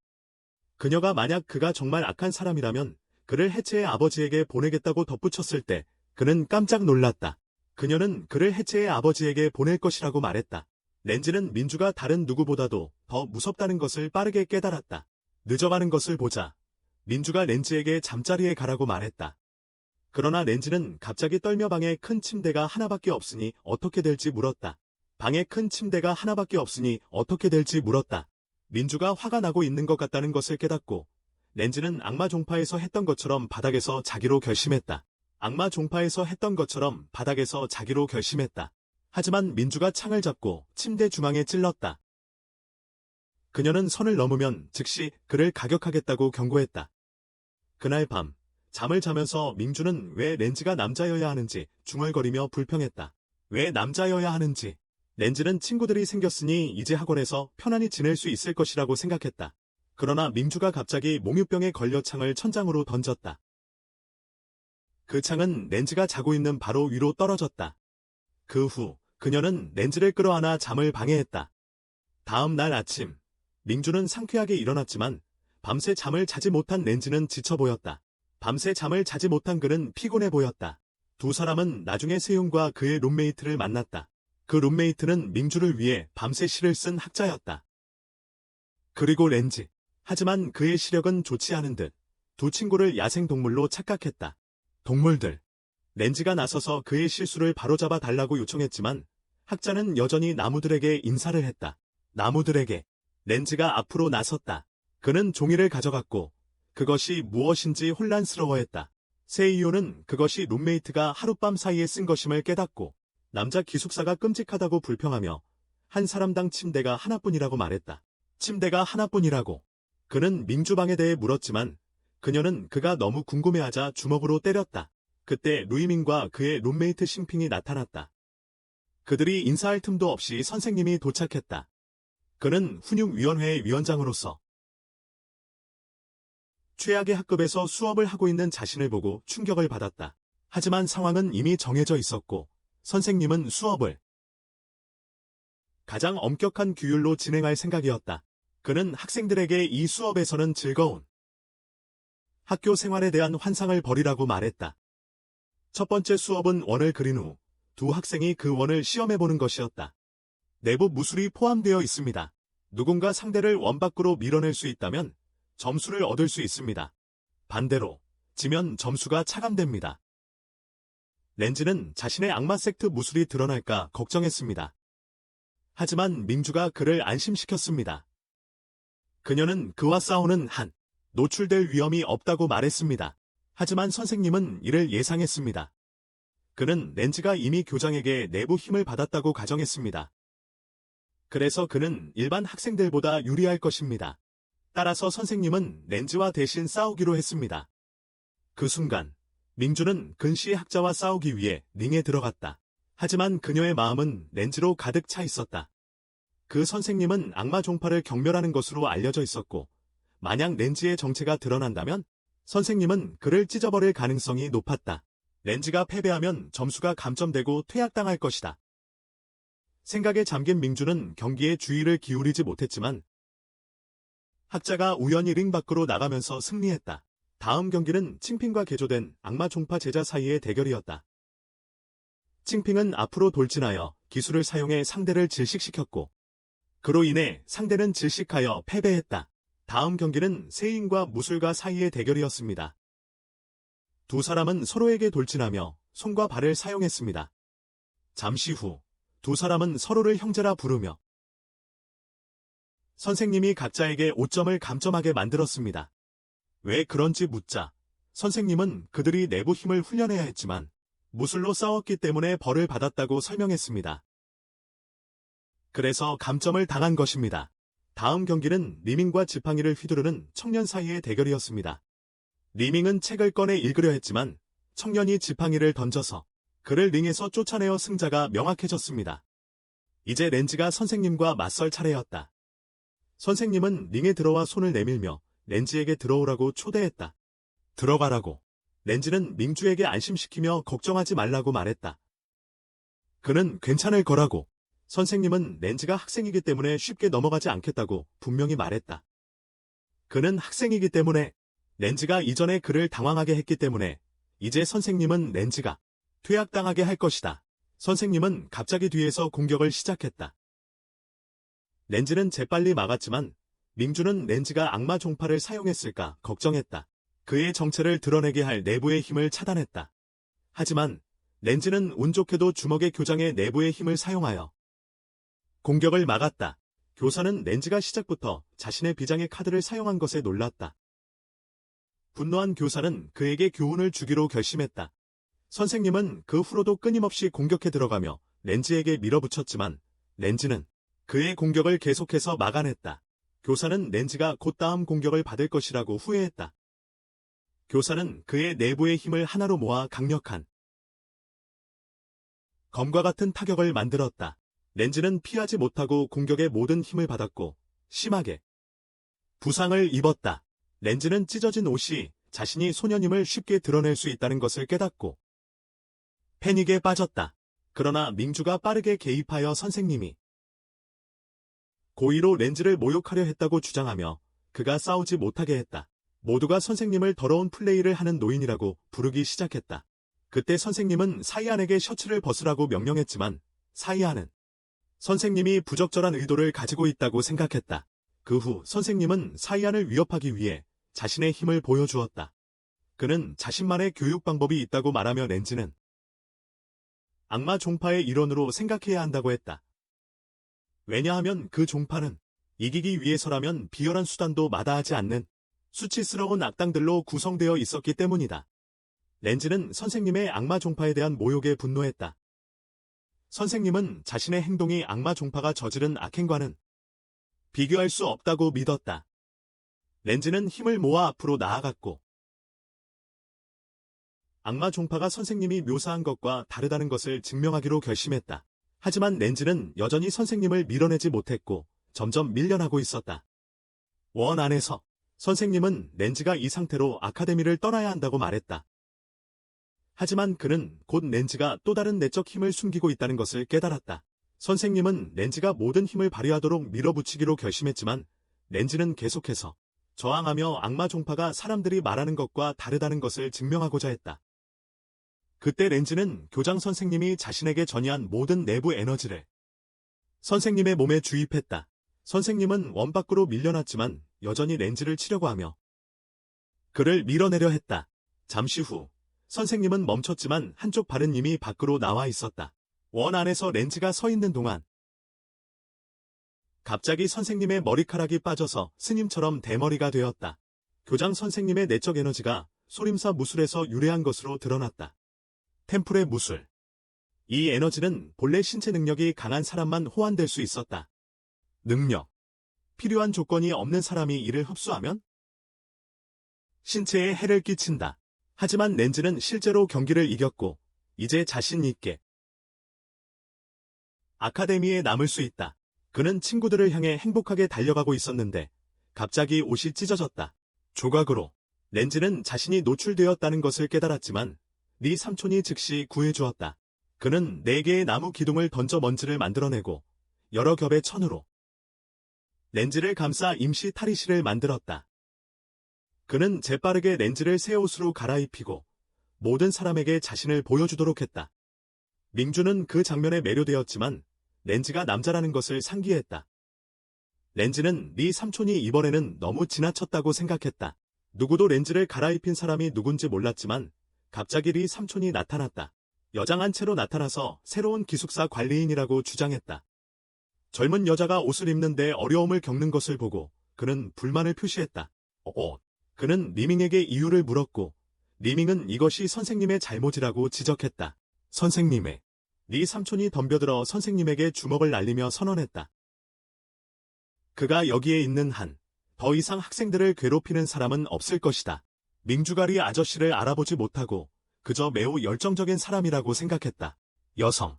그녀가 만약 그가 정말 악한 사람이라면 그를 해체의 아버지에게 보내겠다고 덧붙였을 때 그는 깜짝 놀랐다. 그녀는 그를 해체의 아버지에게 보낼 것이라고 말했다. 렌즈는 민주가 다른 누구보다도 더 무섭다는 것을 빠르게 깨달았다. 늦어가는 것을 보자 민주가 렌즈에게 잠자리에 가라고 말했다. 그러나 렌즈는 갑자기 떨며 방에 큰 침대가 하나밖에 없으니 어떻게 될지 물었다. 방에 큰 침대가 하나밖에 없으니 어떻게 될지 물었다. 민주가 화가 나고 있는 것 같다는 것을 깨닫고 렌즈는 악마 종파에서 했던 것처럼 바닥에서 자기로 결심했다. 악마 종파에서 했던 것처럼 바닥에서 자기로 결심했다. 하지만 민주가 창을 잡고 침대 중앙에 찔렀다. 그녀는 선을 넘으면 즉시 그를 가격하겠다고 경고했다. 그날 밤, 잠을 자면서 민주는 왜 렌지가 남자여야 하는지 중얼거리며 불평했다. 왜 남자여야 하는지. 렌지는 친구들이 생겼으니 이제 학원에서 편안히 지낼 수 있을 것이라고 생각했다. 그러나 민주가 갑자기 몽유병에 걸려 창을 천장으로 던졌다. 그 창은 렌지가 자고 있는 바로 위로 떨어졌다. 그 후 그녀는 렌지를 끌어안아 잠을 방해했다. 다음 날 아침, 민주는 상쾌하게 일어났지만 밤새 잠을 자지 못한 렌지는 지쳐 보였다. 밤새 잠을 자지 못한 그는 피곤해 보였다. 두 사람은 나중에 세용과 그의 룸메이트를 만났다. 그 룸메이트는 민주를 위해 밤새 시를 쓴 학자였다. 그리고 렌지. 하지만 그의 시력은 좋지 않은 듯 두 친구를 야생동물로 착각했다. 동물들. 렌지가 나서서 그의 실수를 바로잡아 달라고 요청했지만 학자는 여전히 나무들에게 인사를 했다. 나무들에게. 렌지가 앞으로 나섰다. 그는 종이를 가져갔고 그것이 무엇인지 혼란스러워했다. 세이오는 그것이 룸메이트가 하룻밤 사이에 쓴 것임을 깨닫고 남자 기숙사가 끔찍하다고 불평하며 한 사람당 침대가 하나뿐이라고 말했다. 침대가 하나뿐이라고. 그는 민주방에 대해 물었지만 그녀는 그가 너무 궁금해하자 주먹으로 때렸다. 그때 루이민과 그의 룸메이트 싱핑이 나타났다. 그들이 인사할 틈도 없이 선생님이 도착했다. 그는 훈육위원회의 위원장으로서 최악의 학급에서 수업을 하고 있는 자신을 보고 충격을 받았다. 하지만 상황은 이미 정해져 있었고 선생님은 수업을 가장 엄격한 규율로 진행할 생각이었다. 그는 학생들에게 이 수업에서는 즐거운 학교 생활에 대한 환상을 버리라고 말했다. 첫 번째 수업은 원을 그린 후 두 학생이 그 원을 시험해보는 것이었다. 내부 무술이 포함되어 있습니다. 누군가 상대를 원 밖으로 밀어낼 수 있다면 점수를 얻을 수 있습니다. 반대로 지면 점수가 차감됩니다. 렌지는 자신의 악마 섹트 무술이 드러날까 걱정했습니다. 하지만 민주가 그를 안심시켰습니다. 그녀는 그와 싸우는 한 노출될 위험이 없다고 말했습니다. 하지만 선생님은 이를 예상했습니다. 그는 렌지가 이미 교장에게 내부 힘을 받았다고 가정했습니다. 그래서 그는 일반 학생들보다 유리할 것입니다. 따라서 선생님은 렌지와 대신 싸우기로 했습니다. 그 순간 민주는 근시의 학자와 싸우기 위해 링에 들어갔다. 하지만 그녀의 마음은 렌지로 가득 차 있었다. 그 선생님은 악마 종파를 경멸하는 것으로 알려져 있었고 만약 렌지의 정체가 드러난다면 선생님은 그를 찢어버릴 가능성이 높았다. 렌지가 패배하면 점수가 감점되고 퇴학당할 것이다. 생각에 잠긴 민주는 경기에 주의를 기울이지 못했지만 학자가 우연히 링 밖으로 나가면서 승리했다. 다음 경기는 칭핑과 개조된 악마 종파 제자 사이의 대결이었다. 칭핑은 앞으로 돌진하여 기술을 사용해 상대를 질식시켰고 그로 인해 상대는 질식하여 패배했다. 다음 경기는 세인과 무술가 사이의 대결이었습니다. 두 사람은 서로에게 돌진하며 손과 발을 사용했습니다. 잠시 후 두 사람은 서로를 형제라 부르며 선생님이 각자에게 5점을 감점하게 만들었습니다. 왜 그런지 묻자 선생님은 그들이 내부 힘을 훈련해야 했지만 무술로 싸웠기 때문에 벌을 받았다고 설명했습니다. 그래서 감점을 당한 것입니다. 다음 경기는 리밍과 지팡이를 휘두르는 청년 사이의 대결이었습니다. 리밍은 책을 꺼내 읽으려 했지만 청년이 지팡이를 던져서 그를 링에서 쫓아내어 승자가 명확해졌습니다. 이제 렌지가 선생님과 맞설 차례였다. 선생님은 링에 들어와 손을 내밀며 렌지에게 들어오라고 초대했다. 들어가라고. 렌지는 민주에게 안심시키며 걱정하지 말라고 말했다. 그는 괜찮을 거라고. 선생님은 렌지가 학생이기 때문에 쉽게 넘어가지 않겠다고 분명히 말했다. 그는 학생이기 때문에 렌지가 이전에 그를 당황하게 했기 때문에 이제 선생님은 렌지가 퇴학당하게 할 것이다. 선생님은 갑자기 뒤에서 공격을 시작했다. 렌지는 재빨리 막았지만 민주는 렌지가 악마 종파를 사용했을까 걱정했다. 그의 정체를 드러내게 할 내부의 힘을 차단했다. 하지만 렌지는 운 좋게도 주먹의 교장의 내부의 힘을 사용하여 공격을 막았다. 교사는 렌지가 시작부터 자신의 비장의 카드를 사용한 것에 놀랐다. 분노한 교사는 그에게 교훈을 주기로 결심했다. 선생님은 그 후로도 끊임없이 공격해 들어가며 렌즈에게 밀어붙였지만 렌즈는 그의 공격을 계속해서 막아냈다. 교사는 렌즈가 곧 다음 공격을 받을 것이라고 후회했다. 교사는 그의 내부의 힘을 하나로 모아 강력한 검과 같은 타격을 만들었다. 렌즈는 피하지 못하고 공격의 모든 힘을 받았고 심하게 부상을 입었다. 렌즈는 찢어진 옷이 자신이 소년임을 쉽게 드러낼 수 있다는 것을 깨닫고 패닉에 빠졌다. 그러나 민주가 빠르게 개입하여 선생님이 고의로 렌즈를 모욕하려 했다고 주장하며 그가 싸우지 못하게 했다. 모두가 선생님을 더러운 플레이를 하는 노인이라고 부르기 시작했다. 그때 선생님은 사이안에게 셔츠를 벗으라고 명령했지만 사이안은 선생님이 부적절한 의도를 가지고 있다고 생각했다. 그 후 선생님은 사이안을 위협하기 위해 자신의 힘을 보여주었다. 그는 자신만의 교육 방법이 있다고 말하며 렌즈는 악마 종파의 일원으로 생각해야 한다고 했다. 왜냐하면 그 종파는 이기기 위해서라면 비열한 수단도 마다하지 않는 수치스러운 악당들로 구성되어 있었기 때문이다. 렌즈는 선생님의 악마 종파에 대한 모욕에 분노했다. 선생님은 자신의 행동이 악마 종파가 저지른 악행과는 비교할 수 없다고 믿었다. 렌즈는 힘을 모아 앞으로 나아갔고 악마 종파가 선생님이 묘사한 것과 다르다는 것을 증명하기로 결심했다. 하지만 렌즈는 여전히 선생님을 밀어내지 못했고 점점 밀려나고 있었다. 원 안에서 선생님은 렌즈가 이 상태로 아카데미를 떠나야 한다고 말했다. 하지만 그는 곧 렌즈가 또 다른 내적 힘을 숨기고 있다는 것을 깨달았다. 선생님은 렌즈가 모든 힘을 발휘하도록 밀어붙이기로 결심했지만 렌즈는 계속해서 저항하며 악마 종파가 사람들이 말하는 것과 다르다는 것을 증명하고자 했다. 그때 렌즈는 교장 선생님이 자신에게 전이한 모든 내부 에너지를 선생님의 몸에 주입했다. 선생님은 원 밖으로 밀려났지만 여전히 렌즈를 치려고 하며 그를 밀어내려 했다. 잠시 후 선생님은 멈췄지만 한쪽 발은 이미 밖으로 나와 있었다. 원 안에서 렌즈가 서 있는 동안 갑자기 선생님의 머리카락이 빠져서 스님처럼 대머리가 되었다. 교장 선생님의 내적 에너지가 소림사 무술에서 유래한 것으로 드러났다. 템플의 무술. 이 에너지는 본래 신체 능력이 강한 사람만 호환될 수 있었다. 능력. 필요한 조건이 없는 사람이 이를 흡수하면 신체에 해를 끼친다. 하지만 렌즈는 실제로 경기를 이겼고 이제 자신 있게 아카데미에 남을 수 있다. 그는 친구들을 향해 행복하게 달려가고 있었는데 갑자기 옷이 찢어졌다. 조각으로 렌즈는 자신이 노출되었다는 것을 깨달았지만 네 삼촌이 즉시 구해주었다. 그는 4개의 나무 기둥을 던져 먼지를 만들어내고 여러 겹의 천으로 렌즈를 감싸 임시 탈의실을 만들었다. 그는 재빠르게 렌즈를 새 옷으로 갈아입히고 모든 사람에게 자신을 보여주도록 했다. 민주는 그 장면에 매료되었지만 렌즈가 남자라는 것을 상기했다. 렌즈는 네 삼촌이 이번에는 너무 지나쳤다고 생각했다. 누구도 렌즈를 갈아입힌 사람이 누군지 몰랐지만 갑자기 네 삼촌이 나타났다. 여장한 채로 나타나서 새로운 기숙사 관리인이라고 주장했다. 젊은 여자가 옷을 입는데 어려움을 겪는 것을 보고 그는 불만을 표시했다. 그는 리밍에게 이유를 물었고 리밍은 이것이 선생님의 잘못이라고 지적했다. 선생님의 네 삼촌이 덤벼들어 선생님에게 주먹을 날리며 선언했다. 그가 여기에 있는 한 더 이상 학생들을 괴롭히는 사람은 없을 것이다. 민주가리 아저씨를 알아보지 못하고 그저 매우 열정적인 사람이라고 생각했다. 여성.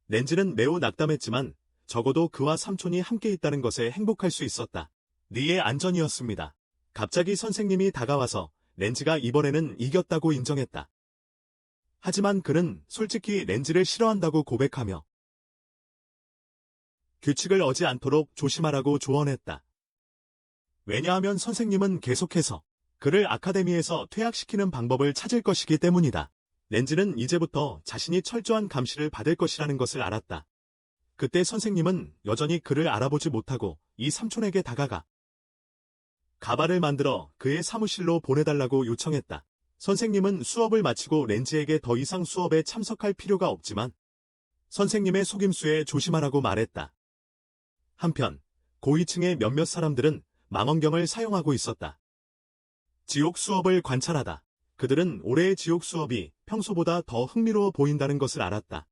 렌즈는 매우 낙담했지만 적어도 그와 삼촌이 함께 있다는 것에 행복할 수 있었다. 리의 안전이었습니다. 갑자기 선생님이 다가와서 렌즈가 이번에는 이겼다고 인정했다. 하지만 그는 솔직히 렌즈를 싫어한다고 고백하며 규칙을 어지 않도록 조심하라고 조언했다. 왜냐하면 선생님은 계속해서 그를 아카데미에서 퇴학시키는 방법을 찾을 것이기 때문이다. 렌즈는 이제부터 자신이 철저한 감시를 받을 것이라는 것을 알았다. 그때 선생님은 여전히 그를 알아보지 못하고 이 삼촌에게 다가가 가발을 만들어 그의 사무실로 보내달라고 요청했다. 선생님은 수업을 마치고 렌즈에게 더 이상 수업에 참석할 필요가 없지만 선생님의 속임수에 조심하라고 말했다. 한편 고위층의 몇몇 사람들은 망원경을 사용하고 있었다. 지옥 수업을 관찰하다 그들은 올해의 지옥 수업이 평소보다 더 흥미로워 보인다는 것을 알았다.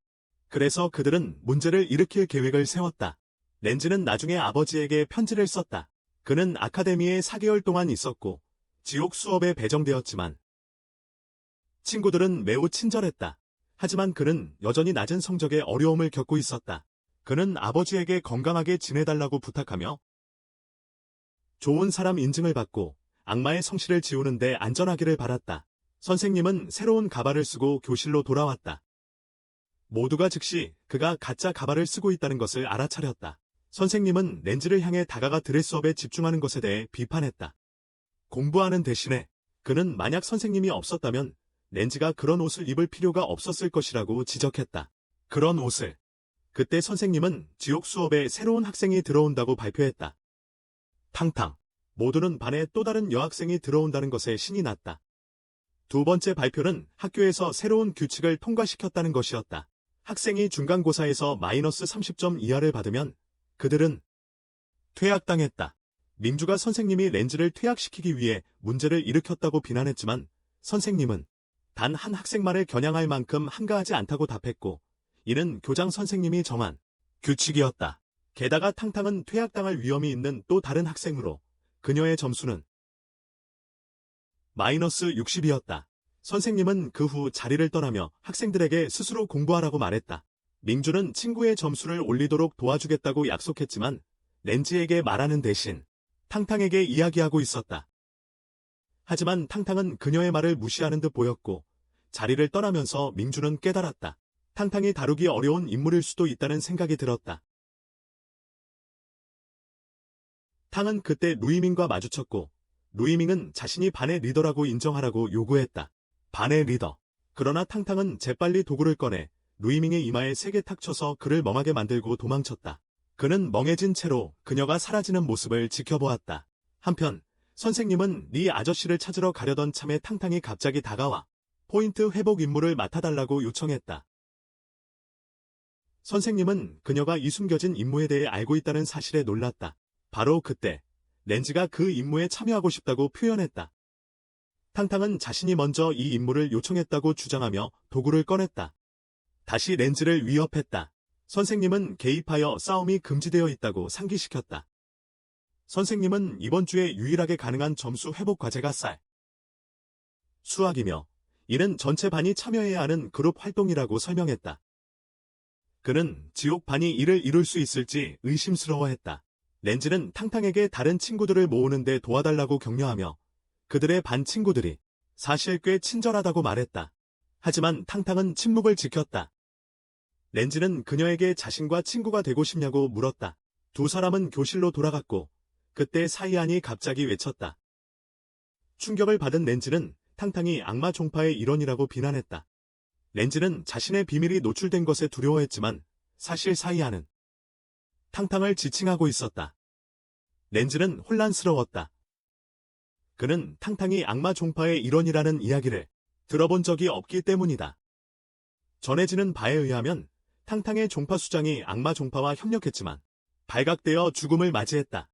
그래서 그들은 문제를 일으킬 계획을 세웠다. 렌즈는 나중에 아버지에게 편지를 썼다. 그는 아카데미에 4개월 동안 있었고 지옥 수업에 배정되었지만 친구들은 매우 친절했다. 하지만 그는 여전히 낮은 성적에 어려움을 겪고 있었다. 그는 아버지에게 건강하게 지내달라고 부탁하며 좋은 사람 인증을 받고 악마의 성실을 지우는데 안전하기를 바랐다. 선생님은 새로운 가발을 쓰고 교실로 돌아왔다. 모두가 즉시 그가 가짜 가발을 쓰고 있다는 것을 알아차렸다. 선생님은 렌즈를 향해 다가가 드레스업에 집중하는 것에 대해 비판했다. 공부하는 대신에 그는 만약 선생님이 없었다면 렌즈가 그런 옷을 입을 필요가 없었을 것이라고 지적했다. 그런 옷을. 그때 선생님은 지옥 수업에 새로운 학생이 들어온다고 발표했다. 탕탕. 모두는 반에 또 다른 여학생이 들어온다는 것에 신이 났다. 두 번째 발표는 학교에서 새로운 규칙을 통과시켰다는 것이었다. 학생이 중간고사에서 마이너스 30점 이하를 받으면 그들은 퇴학당했다. 민주가 선생님이 렌즈를 퇴학시키기 위해 문제를 일으켰다고 비난했지만 선생님은 단 한 학생만을 겨냥할 만큼 한가하지 않다고 답했고 이는 교장 선생님이 정한 규칙이었다. 게다가 탕탕은 퇴학당할 위험이 있는 또 다른 학생으로 그녀의 점수는 마이너스 60이었다. 선생님은 그 후 자리를 떠나며 학생들에게 스스로 공부하라고 말했다. 민주는 친구의 점수를 올리도록 도와주겠다고 약속했지만 렌즈에게 말하는 대신 탕탕에게 이야기하고 있었다. 하지만 탕탕은 그녀의 말을 무시하는 듯 보였고 자리를 떠나면서 민주는 깨달았다. 탕탕이 다루기 어려운 인물일 수도 있다는 생각이 들었다. 탕은 그때 루이밍과 마주쳤고 루이밍은 자신이 반의 리더라고 인정하라고 요구했다. 반의 리더. 그러나 탕탕은 재빨리 도구를 꺼내 루이밍의 이마에 세게 탁 쳐서 그를 멍하게 만들고 도망쳤다. 그는 멍해진 채로 그녀가 사라지는 모습을 지켜보았다. 한편 선생님은 네 아저씨를 찾으러 가려던 참에 탕탕이 갑자기 다가와 포인트 회복 임무를 맡아달라고 요청했다. 선생님은 그녀가 이 숨겨진 임무에 대해 알고 있다는 사실에 놀랐다. 바로 그때 렌즈가 그 임무에 참여하고 싶다고 표현했다. 탕탕은 자신이 먼저 이 임무를 요청했다고 주장하며 도구를 꺼냈다. 다시 렌즈를 위협했다. 선생님은 개입하여 싸움이 금지되어 있다고 상기시켰다. 선생님은 이번 주에 유일하게 가능한 점수 회복 과제가 쌀 수학이며 이는 전체 반이 참여해야 하는 그룹 활동이라고 설명했다. 그는 지옥 반이 이를 이룰 수 있을지 의심스러워했다. 렌즈는 탕탕에게 다른 친구들을 모으는 데 도와달라고 격려하며 그들의 반 친구들이 사실 꽤 친절하다고 말했다. 하지만 탕탕은 침묵을 지켰다. 렌즈는 그녀에게 자신과 친구가 되고 싶냐고 물었다. 두 사람은 교실로 돌아갔고 그때 사이안이 갑자기 외쳤다. 충격을 받은 렌즈는 탕탕이 악마 종파의 일원이라고 비난했다. 렌즈는 자신의 비밀이 노출된 것에 두려워했지만 사실 사이안은 탕탕을 지칭하고 있었다. 렌즈는 혼란스러웠다. 그는 탕탕이 악마 종파의 일원이라는 이야기를 들어본 적이 없기 때문이다. 전해지는 바에 의하면 탕탕의 종파 수장이 악마 종파와 협력했지만 발각되어 죽음을 맞이했다.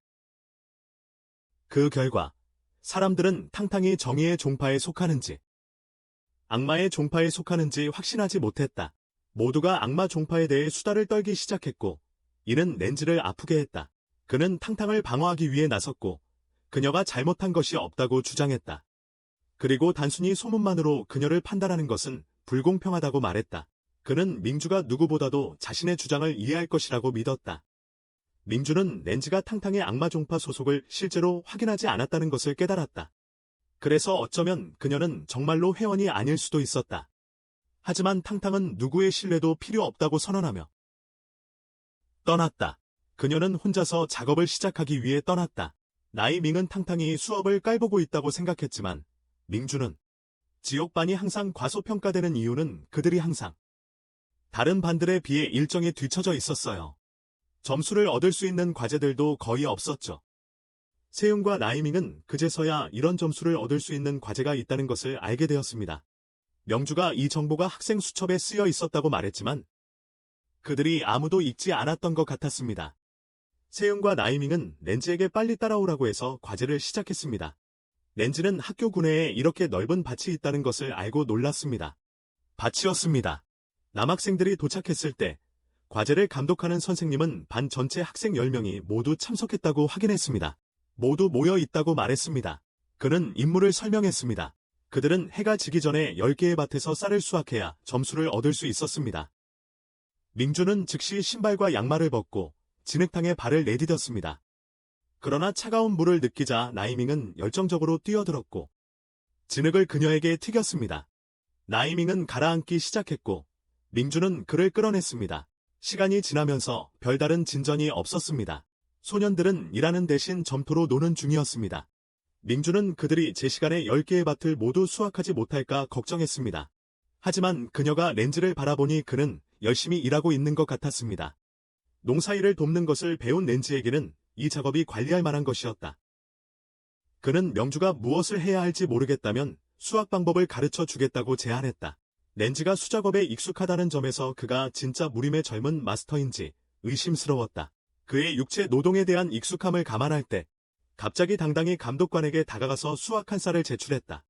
그 결과 사람들은 탕탕이 정의의 종파에 속하는지 악마의 종파에 속하는지 확신하지 못했다. 모두가 악마 종파에 대해 수다를 떨기 시작했고 이는 렌즈를 아프게 했다. 그는 탕탕을 방어하기 위해 나섰고 그녀가 잘못한 것이 없다고 주장했다. 그리고 단순히 소문만으로 그녀를 판단하는 것은 불공평하다고 말했다. 그는 민주가 누구보다도 자신의 주장을 이해할 것이라고 믿었다. 민주는 렌즈가 탕탕의 악마 종파 소속을 실제로 확인하지 않았다는 것을 깨달았다. 그래서 어쩌면 그녀는 정말로 회원이 아닐 수도 있었다. 하지만 탕탕은 누구의 신뢰도 필요 없다고 선언하며 떠났다. 그녀는 혼자서 작업을 시작하기 위해 떠났다. 나이밍은 탕탕이 수업을 깔보고 있다고 생각했지만 민주는 지옥반이 항상 과소평가되는 이유는 그들이 항상 다른 반들에 비해 일정이 뒤처져 있었어요. 점수를 얻을 수 있는 과제들도 거의 없었죠. 세윤과 나이밍은 그제서야 이런 점수를 얻을 수 있는 과제가 있다는 것을 알게 되었습니다. 명주가 이 정보가 학생 수첩에 쓰여 있었다고 말했지만 그들이 아무도 읽지 않았던 것 같았습니다. 세윤과 나이밍은 렌즈에게 빨리 따라오라고 해서 과제를 시작했습니다. 렌즈는 학교 구내에 이렇게 넓은 밭이 있다는 것을 알고 놀랐습니다. 밭이었습니다. 남학생들이 도착했을 때 과제를 감독하는 선생님은 반 전체 학생 10명이 모두 참석했다고 확인했습니다. 모두 모여 있다고 말했습니다. 그는 임무를 설명했습니다. 그들은 해가 지기 전에 10개의 밭에서 쌀을 수확해야 점수를 얻을 수 있었습니다. 민주는 즉시 신발과 양말을 벗고 진흙탕에 발을 내디뎠습니다. 그러나 차가운 물을 느끼자 나이밍은 열정적으로 뛰어들었고 진흙을 그녀에게 튀겼습니다. 나이밍은 가라앉기 시작했고 민주는 그를 끌어냈습니다. 시간이 지나면서 별다른 진전이 없었습니다. 소년들은 일하는 대신 점토로 노는 중이었습니다. 민주는 그들이 제 시간에 10개의 밭을 모두 수확하지 못할까 걱정했습니다. 하지만 그녀가 렌즈를 바라보니 그는 열심히 일하고 있는 것 같았습니다. 농사일을 돕는 것을 배운 렌즈에게는 이 작업이 관리할 만한 것이었다. 그는 명주가 무엇을 해야 할지 모르겠다면 수학 방법을 가르쳐 주겠다고 제안했다. 렌즈가 수작업에 익숙하다는 점에서 그가 진짜 무림의 젊은 마스터인지 의심스러웠다. 그의 육체 노동에 대한 익숙함을 감안할 때 갑자기 당당히 감독관에게 다가가서 수학 한 쌀을 제출했다.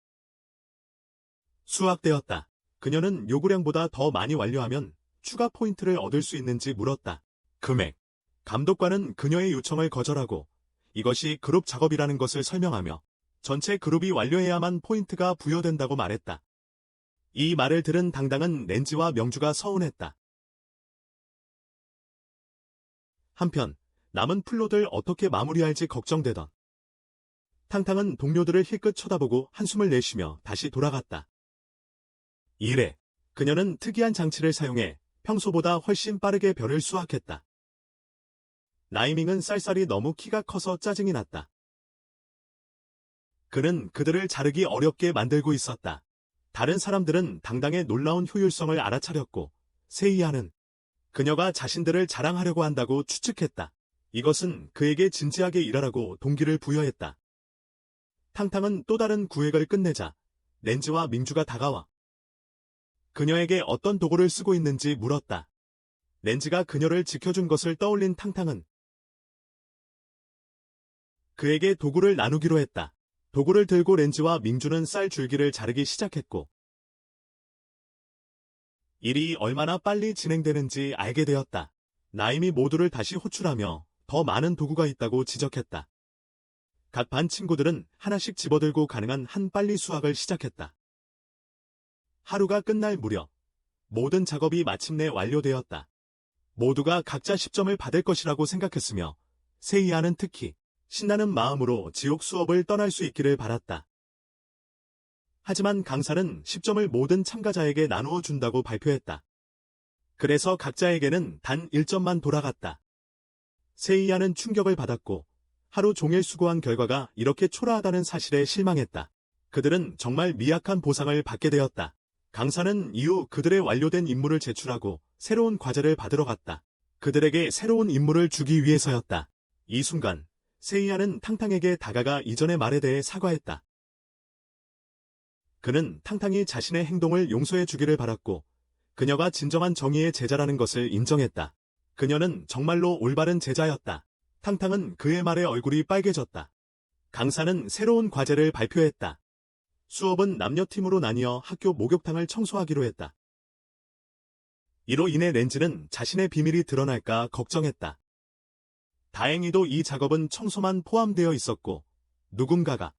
수확되었다. 그녀는 요구량보다 더 많이 완료하면 추가 포인트를 얻을 수 있는지 물었다. 금액. 감독관은 그녀의 요청을 거절하고 이것이 그룹 작업이라는 것을 설명하며 전체 그룹이 완료해야만 포인트가 부여된다고 말했다. 이 말을 들은 당당은 렌즈와 명주가 서운했다. 한편 남은 플롯을 어떻게 마무리할지 걱정되던 탕탕은 동료들을 힐끗 쳐다보고 한숨을 내쉬며 다시 돌아갔다. 이래 그녀는 특이한 장치를 사용해 평소보다 훨씬 빠르게 별을 수확했다. 나이밍은 쌀쌀이 너무 키가 커서 짜증이 났다. 그는 그들을 자르기 어렵게 만들고 있었다. 다른 사람들은 당당의 놀라운 효율성을 알아차렸고 세이아는 그녀가 자신들을 자랑하려고 한다고 추측했다. 이것은 그에게 진지하게 일하라고 동기를 부여했다. 탕탕은 또 다른 구획을 끝내자 렌즈와 민주가 다가와 그녀에게 어떤 도구를 쓰고 있는지 물었다. 렌즈가 그녀를 지켜준 것을 떠올린 탕탕은 그에게 도구를 나누기로 했다. 도구를 들고 렌즈와 민주는 쌀 줄기를 자르기 시작했고 일이 얼마나 빨리 진행되는지 알게 되었다. 나임이 모두를 다시 호출하며 더 많은 도구가 있다고 지적했다. 각 반 친구들은 하나씩 집어들고 가능한 한 빨리 수확을 시작했다. 하루가 끝날 무렵 모든 작업이 마침내 완료되었다. 모두가 각자 10점을 받을 것이라고 생각했으며 세이아는 특히 신나는 마음으로 지옥 수업을 떠날 수 있기를 바랐다. 하지만 강사는 10점을 모든 참가자에게 나누어 준다고 발표했다. 그래서 각자에게는 단 1점만 돌아갔다. 세이아는 충격을 받았고 하루 종일 수고한 결과가 이렇게 초라하다는 사실에 실망했다. 그들은 정말 미약한 보상을 받게 되었다. 강사는 이후 그들의 완료된 임무를 제출하고 새로운 과제를 받으러 갔다. 그들에게 새로운 임무를 주기 위해서였다. 이 순간 세이아는 탕탕에게 다가가 이전의 말에 대해 사과했다. 그는 탕탕이 자신의 행동을 용서해 주기를 바랐고 그녀가 진정한 정의의 제자라는 것을 인정했다. 그녀는 정말로 올바른 제자였다. 탕탕은 그의 말에 얼굴이 빨개졌다. 강사는 새로운 과제를 발표했다. 수업은 남녀팀으로 나뉘어 학교 목욕탕을 청소하기로 했다. 이로 인해 렌즈는 자신의 비밀이 드러날까 걱정했다. 다행히도 이 작업은 청소만 포함되어 있었고 누군가가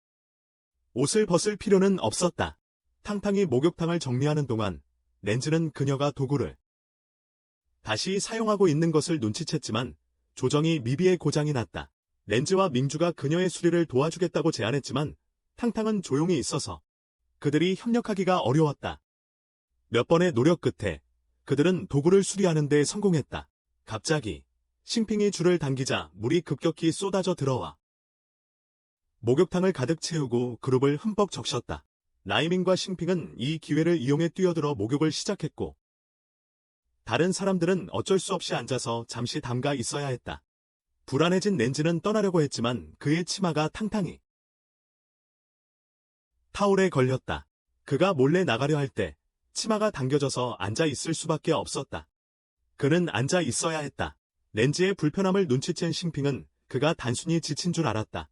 옷을 벗을 필요는 없었다. 탕탕이 목욕탕을 정리하는 동안 렌즈는 그녀가 도구를 다시 사용하고 있는 것을 눈치챘지만 조정이 미비의 고장이 났다. 렌즈와 민주가 그녀의 수리를 도와주겠다고 제안했지만 탕탕은 조용히 있어서 그들이 협력하기가 어려웠다. 몇 번의 노력 끝에 그들은 도구를 수리하는 데 성공했다. 갑자기 싱핑이 줄을 당기자 물이 급격히 쏟아져 들어와 목욕탕을 가득 채우고 그룹을 흠뻑 적셨다. 나이밍과 싱핑은 이 기회를 이용해 뛰어들어 목욕을 시작했고 다른 사람들은 어쩔 수 없이 앉아서 잠시 담가 있어야 했다. 불안해진 렌즈는 떠나려고 했지만 그의 치마가 탕탕이 타올에 걸렸다. 그가 몰래 나가려 할 때 치마가 당겨져서 앉아 있을 수밖에 없었다. 그는 앉아 있어야 했다. 렌즈의 불편함을 눈치챈 싱핑은 그가 단순히 지친 줄 알았다.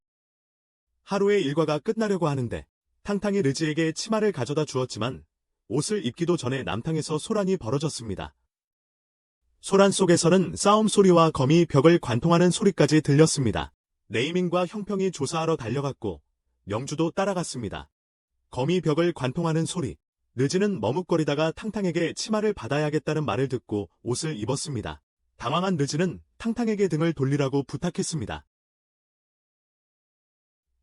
하루의 일과가 끝나려고 하는데 탕탕이 르지에게 치마를 가져다 주었지만 옷을 입기도 전에 남탕에서 소란이 벌어졌습니다. 소란 속에서는 싸움 소리와 검이 벽을 관통하는 소리까지 들렸습니다. 네이밍과 형평이 조사하러 달려갔고 명주도 따라갔습니다. 검이 벽을 관통하는 소리. 르지는 머뭇거리다가 탕탕에게 치마를 받아야겠다는 말을 듣고 옷을 입었습니다. 당황한 르지는 탕탕에게 등을 돌리라고 부탁했습니다.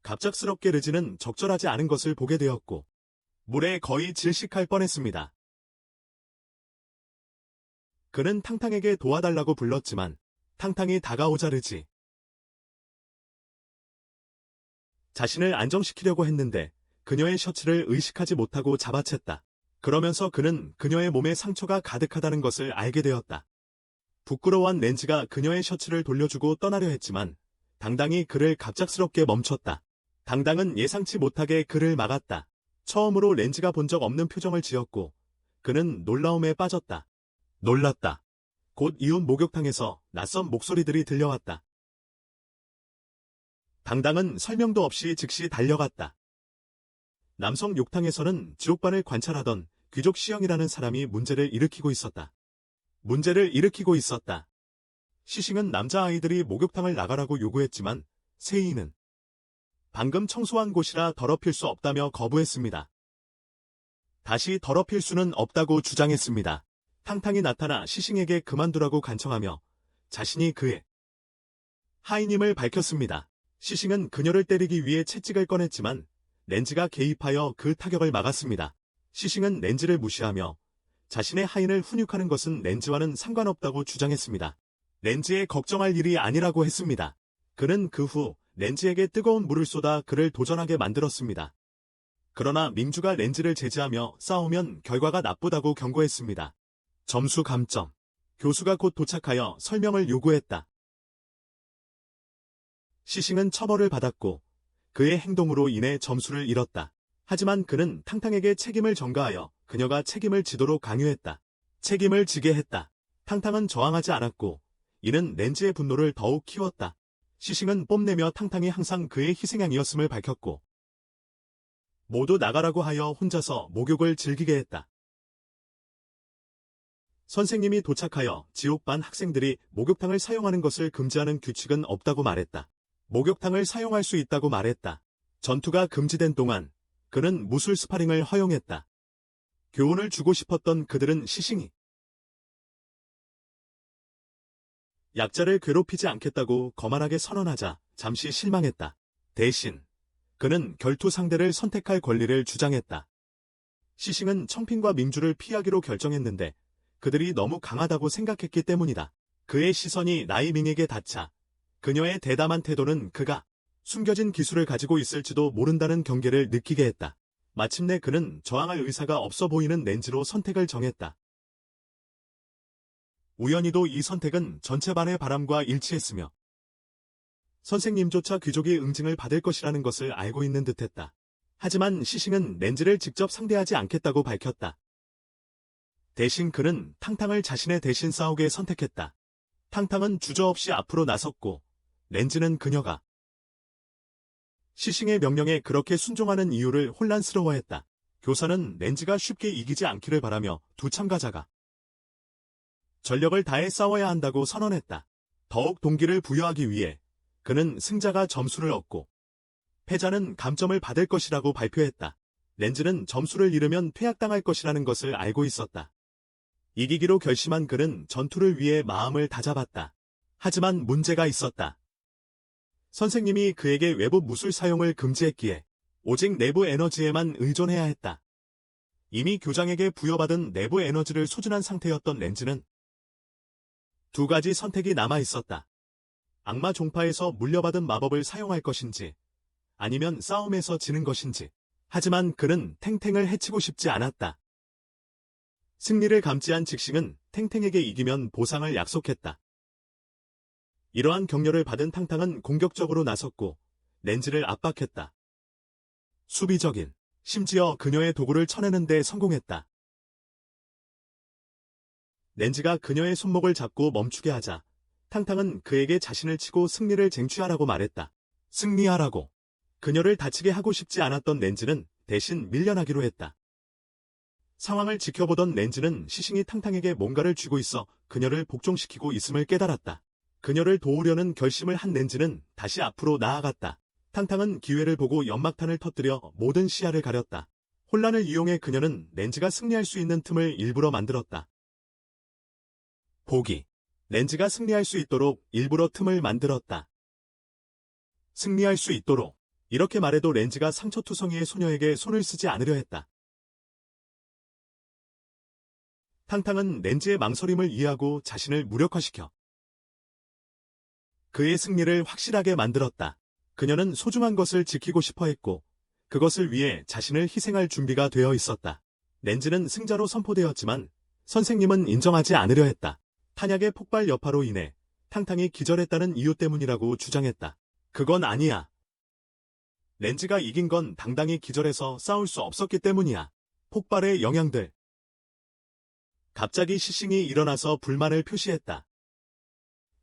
갑작스럽게 르지는 적절하지 않은 것을 보게 되었고 물에 거의 질식할 뻔했습니다. 그는 탕탕에게 도와달라고 불렀지만 탕탕이 다가오자 르지 자신을 안정시키려고 했는데 그녀의 셔츠를 의식하지 못하고 잡아챘다. 그러면서 그는 그녀의 몸에 상처가 가득하다는 것을 알게 되었다. 부끄러워한 렌지가 그녀의 셔츠를 돌려주고 떠나려 했지만 당당이 그를 갑작스럽게 멈췄다. 당당은 예상치 못하게 그를 막았다. 처음으로 렌지가 본 적 없는 표정을 지었고 그는 놀라움에 빠졌다. 놀랐다. 곧 이웃 목욕탕에서 낯선 목소리들이 들려왔다. 당당은 설명도 없이 즉시 달려갔다. 남성 욕탕에서는 지옥반을 관찰하던 귀족 시영이라는 사람이 문제를 일으키고 있었다. 시싱은 남자아이들이 목욕탕을 나가라고 요구했지만 세이는 방금 청소한 곳이라 더럽힐 수 없다며 거부했습니다. 다시 더럽힐 수는 없다고 주장했습니다. 탕탕이 나타나 시싱에게 그만두라고 간청하며 자신이 그의 하인임을 밝혔습니다. 시싱은 그녀를 때리기 위해 채찍을 꺼냈지만 렌지가 개입하여 그 타격을 막았습니다. 시싱은 렌지를 무시하며 자신의 하인을 훈육하는 것은 렌지와는 상관없다고 주장했습니다. 렌지에 걱정할 일이 아니라고 했습니다. 그는 그 후 렌지에게 뜨거운 물을 쏟아 그를 도전하게 만들었습니다. 그러나 민주가 렌지를 제지하며 싸우면 결과가 나쁘다고 경고했습니다. 점수 감점. 교수가 곧 도착하여 설명을 요구했다. 시싱은 처벌을 받았고 그의 행동으로 인해 점수를 잃었다. 하지만 그는 탕탕에게 책임을 전가하여 그녀가 책임을 지도록 강요했다. 책임을 지게 했다. 탕탕은 저항하지 않았고 이는 렌지의 분노를 더욱 키웠다. 시싱은 뽐내며 탕탕이 항상 그의 희생양이었음을 밝혔고 모두 나가라고 하여 혼자서 목욕을 즐기게 했다. 선생님이 도착하여 지옥반 학생들이 목욕탕을 사용하는 것을 금지하는 규칙은 없다고 말했다. 목욕탕을 사용할 수 있다고 말했다. 전투가 금지된 동안 그는 무술 스파링을 허용했다. 교훈을 주고 싶었던 그들은 시싱이 약자를 괴롭히지 않겠다고 거만하게 선언하자 잠시 실망했다. 대신 그는 결투 상대를 선택할 권리를 주장했다. 시싱은 청핑과 민주를 피하기로 결정했는데 그들이 너무 강하다고 생각했기 때문이다. 그의 시선이 나이밍에게 닿자 그녀의 대담한 태도는 그가 숨겨진 기술을 가지고 있을지도 모른다는 경계를 느끼게 했다. 마침내 그는 저항할 의사가 없어 보이는 렌지로 선택을 정했다. 우연히도 이 선택은 전체 반의 바람과 일치했으며 선생님조차 귀족이 응징을 받을 것이라는 것을 알고 있는 듯했다. 하지만 시싱은 렌지를 직접 상대하지 않겠다고 밝혔다. 대신 그는 탕탕을 자신의 대신 싸우게 선택했다. 탕탕은 주저없이 앞으로 나섰고 렌지는 그녀가 시싱의 명령에 그렇게 순종하는 이유를 혼란스러워했다. 교사는 렌지가 쉽게 이기지 않기를 바라며 두 참가자가 전력을 다해 싸워야 한다고 선언했다. 더욱 동기를 부여하기 위해 그는 승자가 점수를 얻고 패자는 감점을 받을 것이라고 발표했다. 렌지는 점수를 잃으면 퇴학당할 것이라는 것을 알고 있었다. 이기기로 결심한 그는 전투를 위해 마음을 다잡았다. 하지만 문제가 있었다. 선생님이 그에게 외부 무술 사용을 금지했기에 오직 내부 에너지에만 의존해야 했다. 이미 교장에게 부여받은 내부 에너지를 소진한 상태였던 렌지는 두 가지 선택이 남아 있었다. 악마 종파에서 물려받은 마법을 사용할 것인지 아니면 싸움에서 지는 것인지. 하지만 그는 탱탱을 해치고 싶지 않았다. 승리를 감지한 직싱은 탱탱에게 이기면 보상을 약속했다. 이러한 격려를 받은 탕탕은 공격적으로 나섰고 렌지를 압박했다. 수비적인, 심지어 그녀의 도구를 쳐내는 데 성공했다. 렌지가 그녀의 손목을 잡고 멈추게 하자 탕탕은 그에게 자신을 치고 승리를 쟁취하라고 말했다. 승리하라고. 그녀를 다치게 하고 싶지 않았던 렌지는 대신 밀려나기로 했다. 상황을 지켜보던 렌즈는 시싱이 탕탕에게 뭔가를 쥐고 있어 그녀를 복종시키고 있음을 깨달았다. 그녀를 도우려는 결심을 한 렌즈는 다시 앞으로 나아갔다. 탕탕은 기회를 보고 연막탄을 터뜨려 모든 시야를 가렸다. 혼란을 이용해 그녀는 렌즈가 승리할 수 있는 틈을 일부러 만들었다. 보기. 렌즈가 승리할 수 있도록 일부러 틈을 만들었다. 승리할 수 있도록. 이렇게 말해도 렌즈가 상처투성이의 소녀에게 손을 쓰지 않으려 했다. 탕탕은 렌즈의 망설임을 이해하고 자신을 무력화시켜 그의 승리를 확실하게 만들었다. 그녀는 소중한 것을 지키고 싶어 했고 그것을 위해 자신을 희생할 준비가 되어 있었다. 렌즈는 승자로 선포되었지만 선생님은 인정하지 않으려 했다. 탄약의 폭발 여파로 인해 탕탕이 기절했다는 이유 때문이라고 주장했다. 그건 아니야. 렌즈가 이긴 건 당당히 기절해서 싸울 수 없었기 때문이야. 폭발의 영향들. 갑자기 시싱이 일어나서 불만을 표시했다.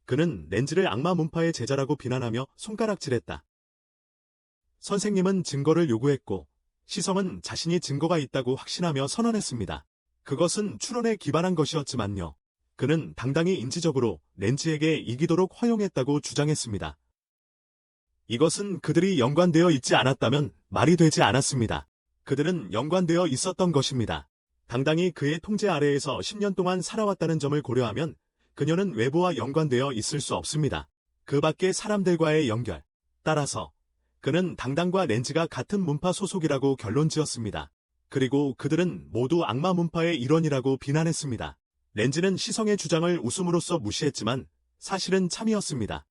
그는 렌즈를 악마 문파의 제자라고 비난하며 손가락질했다. 선생님은 증거를 요구했고 시성은 자신이 증거가 있다고 확신하며 선언했습니다. 그것은 추론에 기반한 것이었지만요. 그는 당당히 인지적으로 렌즈에게 이기도록 허용했다고 주장했습니다. 이것은 그들이 연관되어 있지 않았다면 말이 되지 않았습니다. 그들은 연관되어 있었던 것입니다. 당당히 그의 통제 아래에서 10년 동안 살아왔다는 점을 고려하면 그녀는 외부와 연관되어 있을 수 없습니다. 그 밖의 사람들과의 연결. 따라서 그는 당당과 렌즈가 같은 문파 소속이라고 결론지었습니다. 그리고 그들은 모두 악마 문파의 일원이라고 비난했습니다. 렌즈는 시성의 주장을 웃음으로써 무시했지만 사실은 참이었습니다.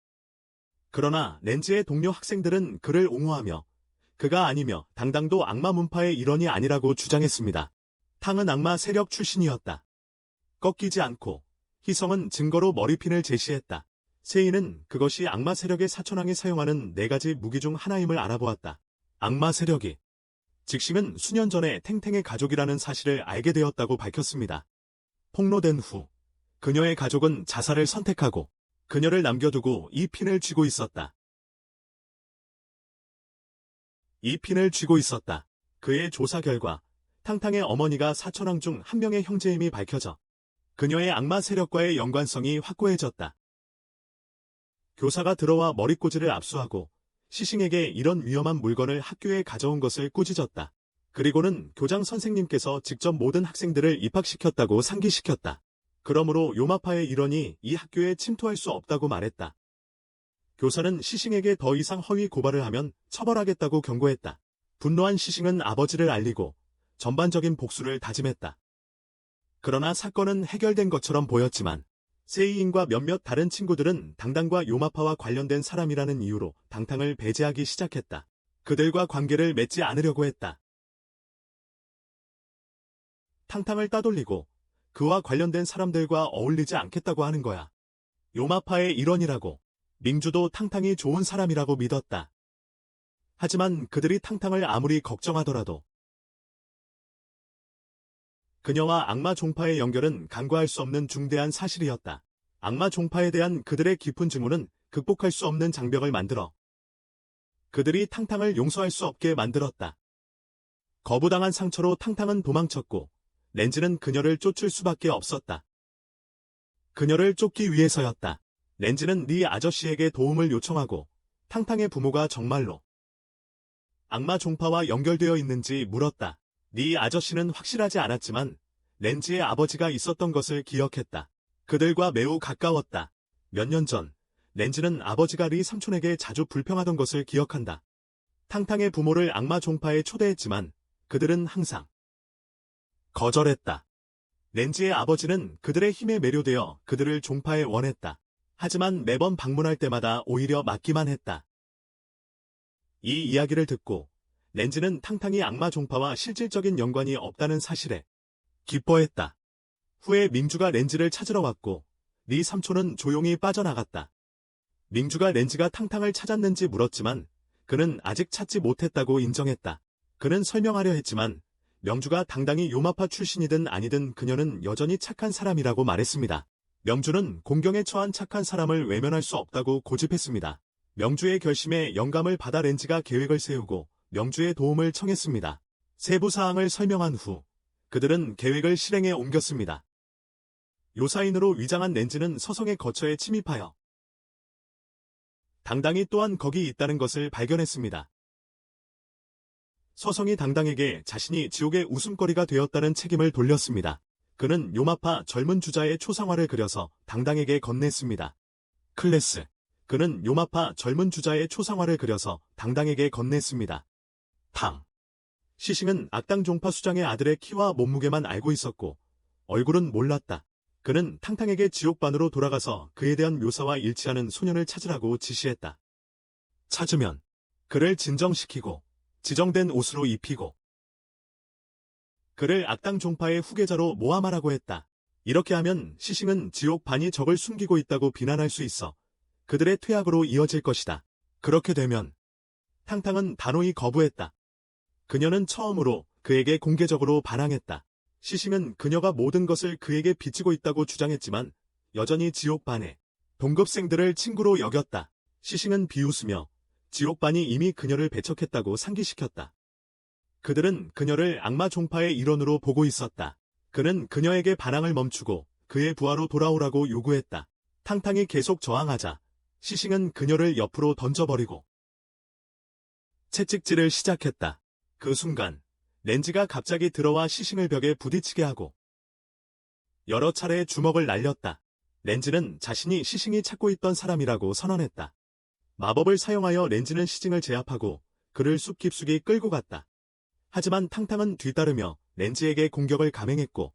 그러나 렌즈의 동료 학생들은 그를 옹호하며 그가 아니며 당당도 악마 문파의 일원이 아니라고 주장했습니다. 탕은 악마 세력 출신이었다. 꺾이지 않고 희성은 증거로 머리핀을 제시했다. 세인은 그것이 악마 세력의 사천왕이 사용하는 4가지 무기 중 하나임을 알아보았다. 악마 세력이 직싱은 수년 전에 탱탱의 가족이라는 사실을 알게 되었다고 밝혔습니다. 폭로된 후 그녀의 가족은 자살을 선택하고 그녀를 남겨두고 이 핀을 쥐고 있었다. 이 핀을 쥐고 있었다. 그의 조사 결과 탕탕의 어머니가 사천왕 중 한 명의 형제임이 밝혀져 그녀의 악마 세력과의 연관성이 확고해졌다. 교사가 들어와 머리꼬지를 압수하고 시싱에게 이런 위험한 물건을 학교에 가져온 것을 꾸짖었다. 그리고는 교장 선생님께서 직접 모든 학생들을 입학시켰다고 상기시켰다. 그러므로 요마파의 일원이 이 학교에 침투할 수 없다고 말했다. 교사는 시싱에게 더 이상 허위 고발을 하면 처벌하겠다고 경고했다. 분노한 시싱은 아버지를 알리고 전반적인 복수를 다짐했다. 그러나 사건은 해결된 것처럼 보였지만 세이인과 몇몇 다른 친구들은 당당과 요마파와 관련된 사람이라는 이유로 당당을 배제하기 시작했다. 그들과 관계를 맺지 않으려고 했다. 탕탕을 따돌리고 그와 관련된 사람들과 어울리지 않겠다고 하는 거야. 요마파의 일원이라고. 민주도 탕탕이 좋은 사람이라고 믿었다. 하지만 그들이 탕탕을 아무리 걱정하더라도 그녀와 악마 종파의 연결은 간과할 수 없는 중대한 사실이었다. 악마 종파에 대한 그들의 깊은 증오는 극복할 수 없는 장벽을 만들어 그들이 탕탕을 용서할 수 없게 만들었다. 거부당한 상처로 탕탕은 도망쳤고 렌즈는 그녀를 쫓을 수밖에 없었다. 그녀를 쫓기 위해서였다. 렌즈는 네 아저씨에게 도움을 요청하고 탕탕의 부모가 정말로 악마 종파와 연결되어 있는지 물었다. 네 아저씨는 확실하지 않았지만 렌즈의 아버지가 있었던 것을 기억했다. 그들과 매우 가까웠다. 몇 년 전 렌즈는 아버지가 리 삼촌에게 자주 불평하던 것을 기억한다. 탕탕의 부모를 악마 종파에 초대했지만 그들은 항상 거절했다. 렌즈의 아버지는 그들의 힘에 매료되어 그들을 종파에 원했다. 하지만 매번 방문할 때마다 오히려 막기만 했다. 이 이야기를 듣고 렌즈는 탕탕이 악마 종파와 실질적인 연관이 없다는 사실에 기뻐했다. 후에 민주가 렌즈를 찾으러 왔고 리 삼촌은 조용히 빠져나갔다. 민주가 렌즈가 탕탕을 찾았는지 물었지만 그는 아직 찾지 못했다고 인정했다. 그는 설명하려 했지만 명주가 당당히 요마파 출신이든 아니든 그녀는 여전히 착한 사람이라고 말했습니다. 명주는 공경에 처한 착한 사람을 외면할 수 없다고 고집했습니다. 명주의 결심에 영감을 받아 렌즈가 계획을 세우고 명주의 도움을 청했습니다. 세부 사항을 설명한 후 그들은 계획을 실행에 옮겼습니다. 요사인으로 위장한 렌즈는 서성의 거처에 침입하여 당당이 또한 거기 있다는 것을 발견했습니다. 서성이 당당에게 자신이 지옥의 웃음거리가 되었다는 책임을 돌렸습니다. 그는 요마파 젊은 주자의 초상화를 그려서 당당에게 건넸습니다. 클래스. 그는 요마파 젊은 주자의 초상화를 그려서 당당에게 건넸습니다. 탕. 시싱은 악당 종파 수장의 아들의 키와 몸무게만 알고 있었고 얼굴은 몰랐다. 그는 탕탕에게 지옥반으로 돌아가서 그에 대한 묘사와 일치하는 소년을 찾으라고 지시했다. 찾으면 그를 진정시키고 지정된 옷으로 입히고 그를 악당 종파의 후계자로 모함하라고 했다. 이렇게 하면 시싱은 지옥반이 적을 숨기고 있다고 비난할 수 있어 그들의 퇴학으로 이어질 것이다. 그렇게 되면 탕탕은 단호히 거부했다. 그녀는 처음으로 그에게 공개적으로 반항했다. 시싱은 그녀가 모든 것을 그에게 비치고 있다고 주장했지만 여전히 지옥반의 동급생들을 친구로 여겼다. 시싱은 비웃으며 지옥반이 이미 그녀를 배척했다고 상기시켰다. 그들은 그녀를 악마 종파의 일원으로 보고 있었다. 그는 그녀에게 반항을 멈추고 그의 부하로 돌아오라고 요구했다. 탕탕이 계속 저항하자 시싱은 그녀를 옆으로 던져버리고 채찍질을 시작했다. 그 순간 렌즈가 갑자기 들어와 시싱을 벽에 부딪히게 하고 여러 차례 주먹을 날렸다. 렌즈는 자신이 시싱이 찾고 있던 사람이라고 선언했다. 마법을 사용하여 렌즈는 시싱을 제압하고 그를 숲 깊숙이 끌고 갔다. 하지만 탕탕은 뒤따르며 렌즈에게 공격을 감행했고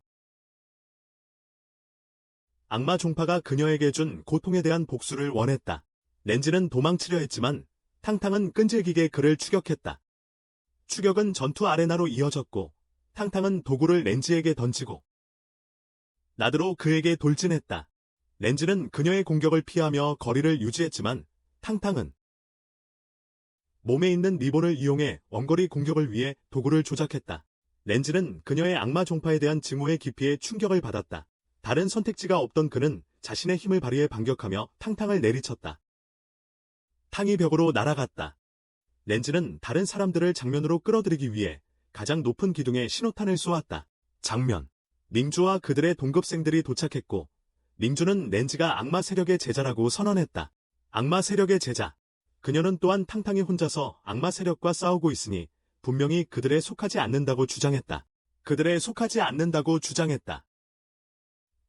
악마 종파가 그녀에게 준 고통에 대한 복수를 원했다. 렌즈는 도망치려 했지만 탕탕은 끈질기게 그를 추격했다. 추격은 전투 아레나로 이어졌고 탕탕은 도구를 렌즈에게 던지고 나드로 그에게 돌진했다. 렌즈는 그녀의 공격을 피하며 거리를 유지했지만 탕탕은 몸에 있는 리본을 이용해 원거리 공격을 위해 도구를 조작했다. 렌즈는 그녀의 악마 종파에 대한 증오의 깊이에 충격을 받았다. 다른 선택지가 없던 그는 자신의 힘을 발휘해 반격하며 탕탕을 내리쳤다. 탕이 벽으로 날아갔다. 렌즈는 다른 사람들을 장면으로 끌어들이기 위해 가장 높은 기둥에 신호탄을 쏘았다. 장면. 밍주와 그들의 동급생들이 도착했고 밍주는 렌즈가 악마 세력의 제자라고 선언했다. 악마 세력의 제자. 그녀는 또한 탕탕이 혼자서 악마 세력과 싸우고 있으니 분명히 그들에 속하지 않는다고 주장했다. 그들에 속하지 않는다고 주장했다.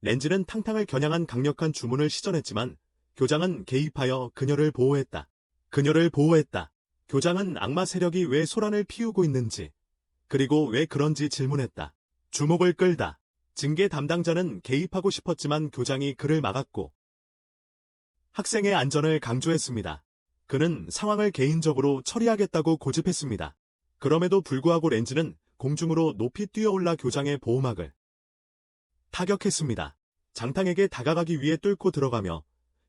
렌즈는 탕탕을 겨냥한 강력한 주문을 시전했지만 교장은 개입하여 그녀를 보호했다. 그녀를 보호했다. 교장은 악마 세력이 왜 소란을 피우고 있는지 그리고 왜 그런지 질문했다. 주목을 끌다. 징계 담당자는 개입하고 싶었지만 교장이 그를 막았고 학생의 안전을 강조했습니다. 그는 상황을 개인적으로 처리하겠다고 고집했습니다. 그럼에도 불구하고 렌즈는 공중으로 높이 뛰어올라 교장의 보호막을 타격했습니다. 장탕에게 다가가기 위해 뚫고 들어가며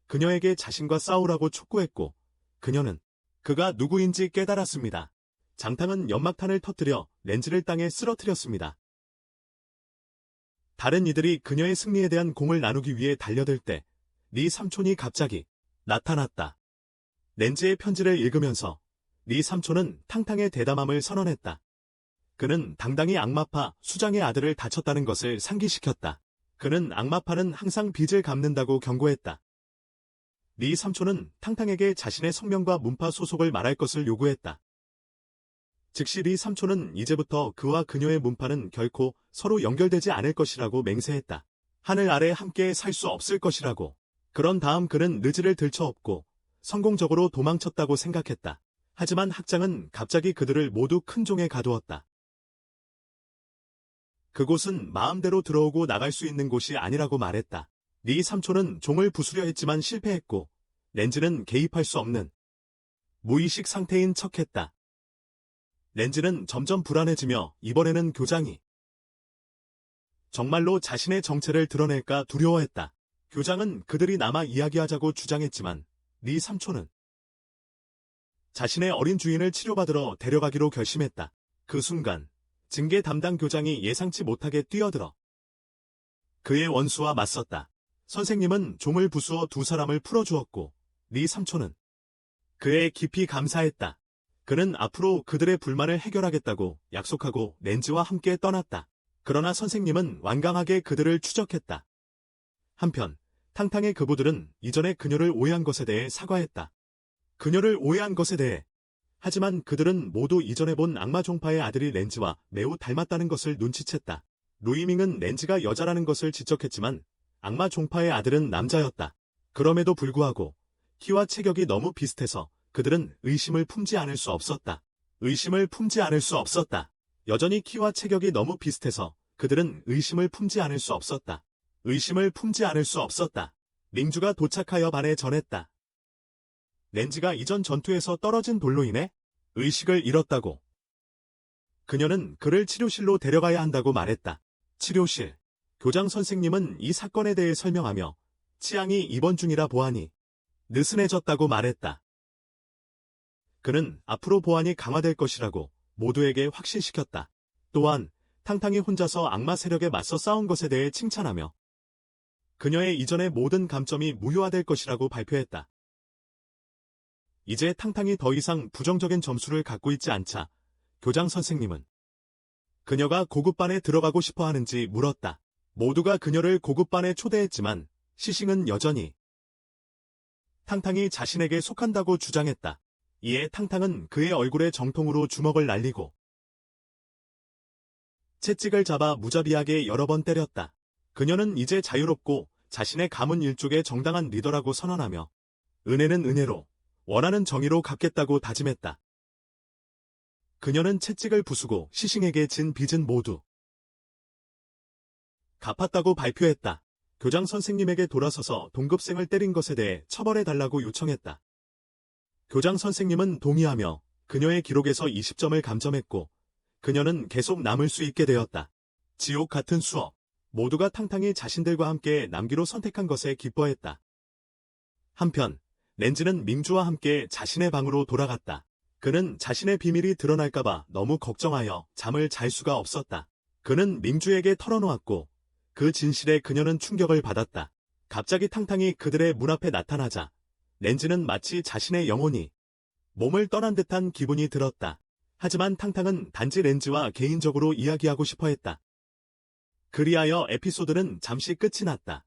그녀에게 자신과 싸우라고 촉구했고 그녀는 그가 누구인지 깨달았습니다. 장탕은 연막탄을 터뜨려 렌즈를 땅에 쓰러뜨렸습니다. 다른 이들이 그녀의 승리에 대한 공을 나누기 위해 달려들 때 리 삼촌이 갑자기 나타났다. 렌즈의 편지를 읽으면서 리 삼촌은 탕탕의 대담함을 선언했다. 그는 당당히 악마파 수장의 아들을 다쳤다는 것을 상기시켰다. 그는 악마파는 항상 빚을 갚는다고 경고했다. 리 삼촌은 탕탕에게 자신의 성명과 문파 소속을 말할 것을 요구했다. 즉시 리 삼촌은 이제부터 그와 그녀의 문파는 결코 서로 연결되지 않을 것이라고 맹세했다. 하늘 아래 함께 살 수 없을 것이라고. 그런 다음 그는 르즈를 들쳐업고 성공적으로 도망쳤다고 생각했다. 하지만 학장은 갑자기 그들을 모두 큰 종에 가두었다. 그곳은 마음대로 들어오고 나갈 수 있는 곳이 아니라고 말했다. 리 삼촌은 종을 부수려 했지만 실패했고 렌즈는 개입할 수 없는 무의식 상태인 척했다. 렌즈는 점점 불안해지며 이번에는 교장이 정말로 자신의 정체를 드러낼까 두려워했다. 교장은 그들이 남아 이야기하자고 주장했지만 리 삼촌은 자신의 어린 주인을 치료받으러 데려가기로 결심했다. 그 순간 징계 담당 교장이 예상치 못하게 뛰어들어 그의 원수와 맞섰다. 선생님은 종을 부수어 두 사람을 풀어주었고 리 삼촌은 그에 깊이 감사했다. 그는 앞으로 그들의 불만을 해결하겠다고 약속하고 렌즈와 함께 떠났다. 그러나 선생님은 완강하게 그들을 추적했다. 한편 탕탕의 그부들은 이전에 그녀를 오해한 것에 대해 사과했다. 그녀를 오해한 것에 대해. 하지만 그들은 모두 이전에 본 악마 종파의 아들이 렌즈와 매우 닮았다는 것을 눈치챘다. 루이밍은 렌즈가 여자라는 것을 지적했지만 악마 종파의 아들은 남자였다. 그럼에도 불구하고 키와 체격이 너무 비슷해서 그들은 의심을 품지 않을 수 없었다. 의심을 품지 않을 수 없었다. 여전히 키와 체격이 너무 비슷해서 그들은 의심을 품지 않을 수 없었다. 의심을 품지 않을 수 없었다. 밍주가 도착하여 반에 전했다. 렌즈가 이전 전투에서 떨어진 돌로 인해 의식을 잃었다고. 그녀는 그를 치료실로 데려가야 한다고 말했다. 치료실. 교장 선생님은 이 사건에 대해 설명하며 치앙이 입원 중이라 보안이 느슨해졌다고 말했다. 그는 앞으로 보안이 강화될 것이라고 모두에게 확신시켰다. 또한 탕탕이 혼자서 악마 세력에 맞서 싸운 것에 대해 칭찬하며 그녀의 이전의 모든 감점이 무효화될 것이라고 발표했다. 이제 탕탕이 더 이상 부정적인 점수를 갖고 있지 않자 교장 선생님은 그녀가 고급반에 들어가고 싶어 하는지 물었다. 모두가 그녀를 고급반에 초대했지만 시싱은 여전히 탕탕이 자신에게 속한다고 주장했다. 이에 탕탕은 그의 얼굴에 정통으로 주먹을 날리고 채찍을 잡아 무자비하게 여러 번 때렸다. 그녀는 이제 자유롭고 자신의 가문 일족의 정당한 리더라고 선언하며 은혜는 은혜로 원하는 정의로 갚겠다고 다짐했다. 그녀는 채찍을 부수고 시싱에게 진 빚은 모두 갚았다고 발표했다. 교장 선생님에게 돌아서서 동급생을 때린 것에 대해 처벌해달라고 요청했다. 교장 선생님은 동의하며 그녀의 기록에서 20점을 감점했고 그녀는 계속 남을 수 있게 되었다. 지옥 같은 수업. 모두가 탕탕이 자신들과 함께 남기로 선택한 것에 기뻐했다. 한편 렌즈는 밍주와 함께 자신의 방으로 돌아갔다. 그는 자신의 비밀이 드러날까봐 너무 걱정하여 잠을 잘 수가 없었다. 그는 밍주에게 털어놓았고 그 진실에 그녀는 충격을 받았다. 갑자기 탕탕이 그들의 문 앞에 나타나자 렌즈는 마치 자신의 영혼이 몸을 떠난 듯한 기분이 들었다. 하지만 탕탕은 단지 렌즈와 개인적으로 이야기하고 싶어 했다. 그리하여 에피소드는 잠시 끝이 났다.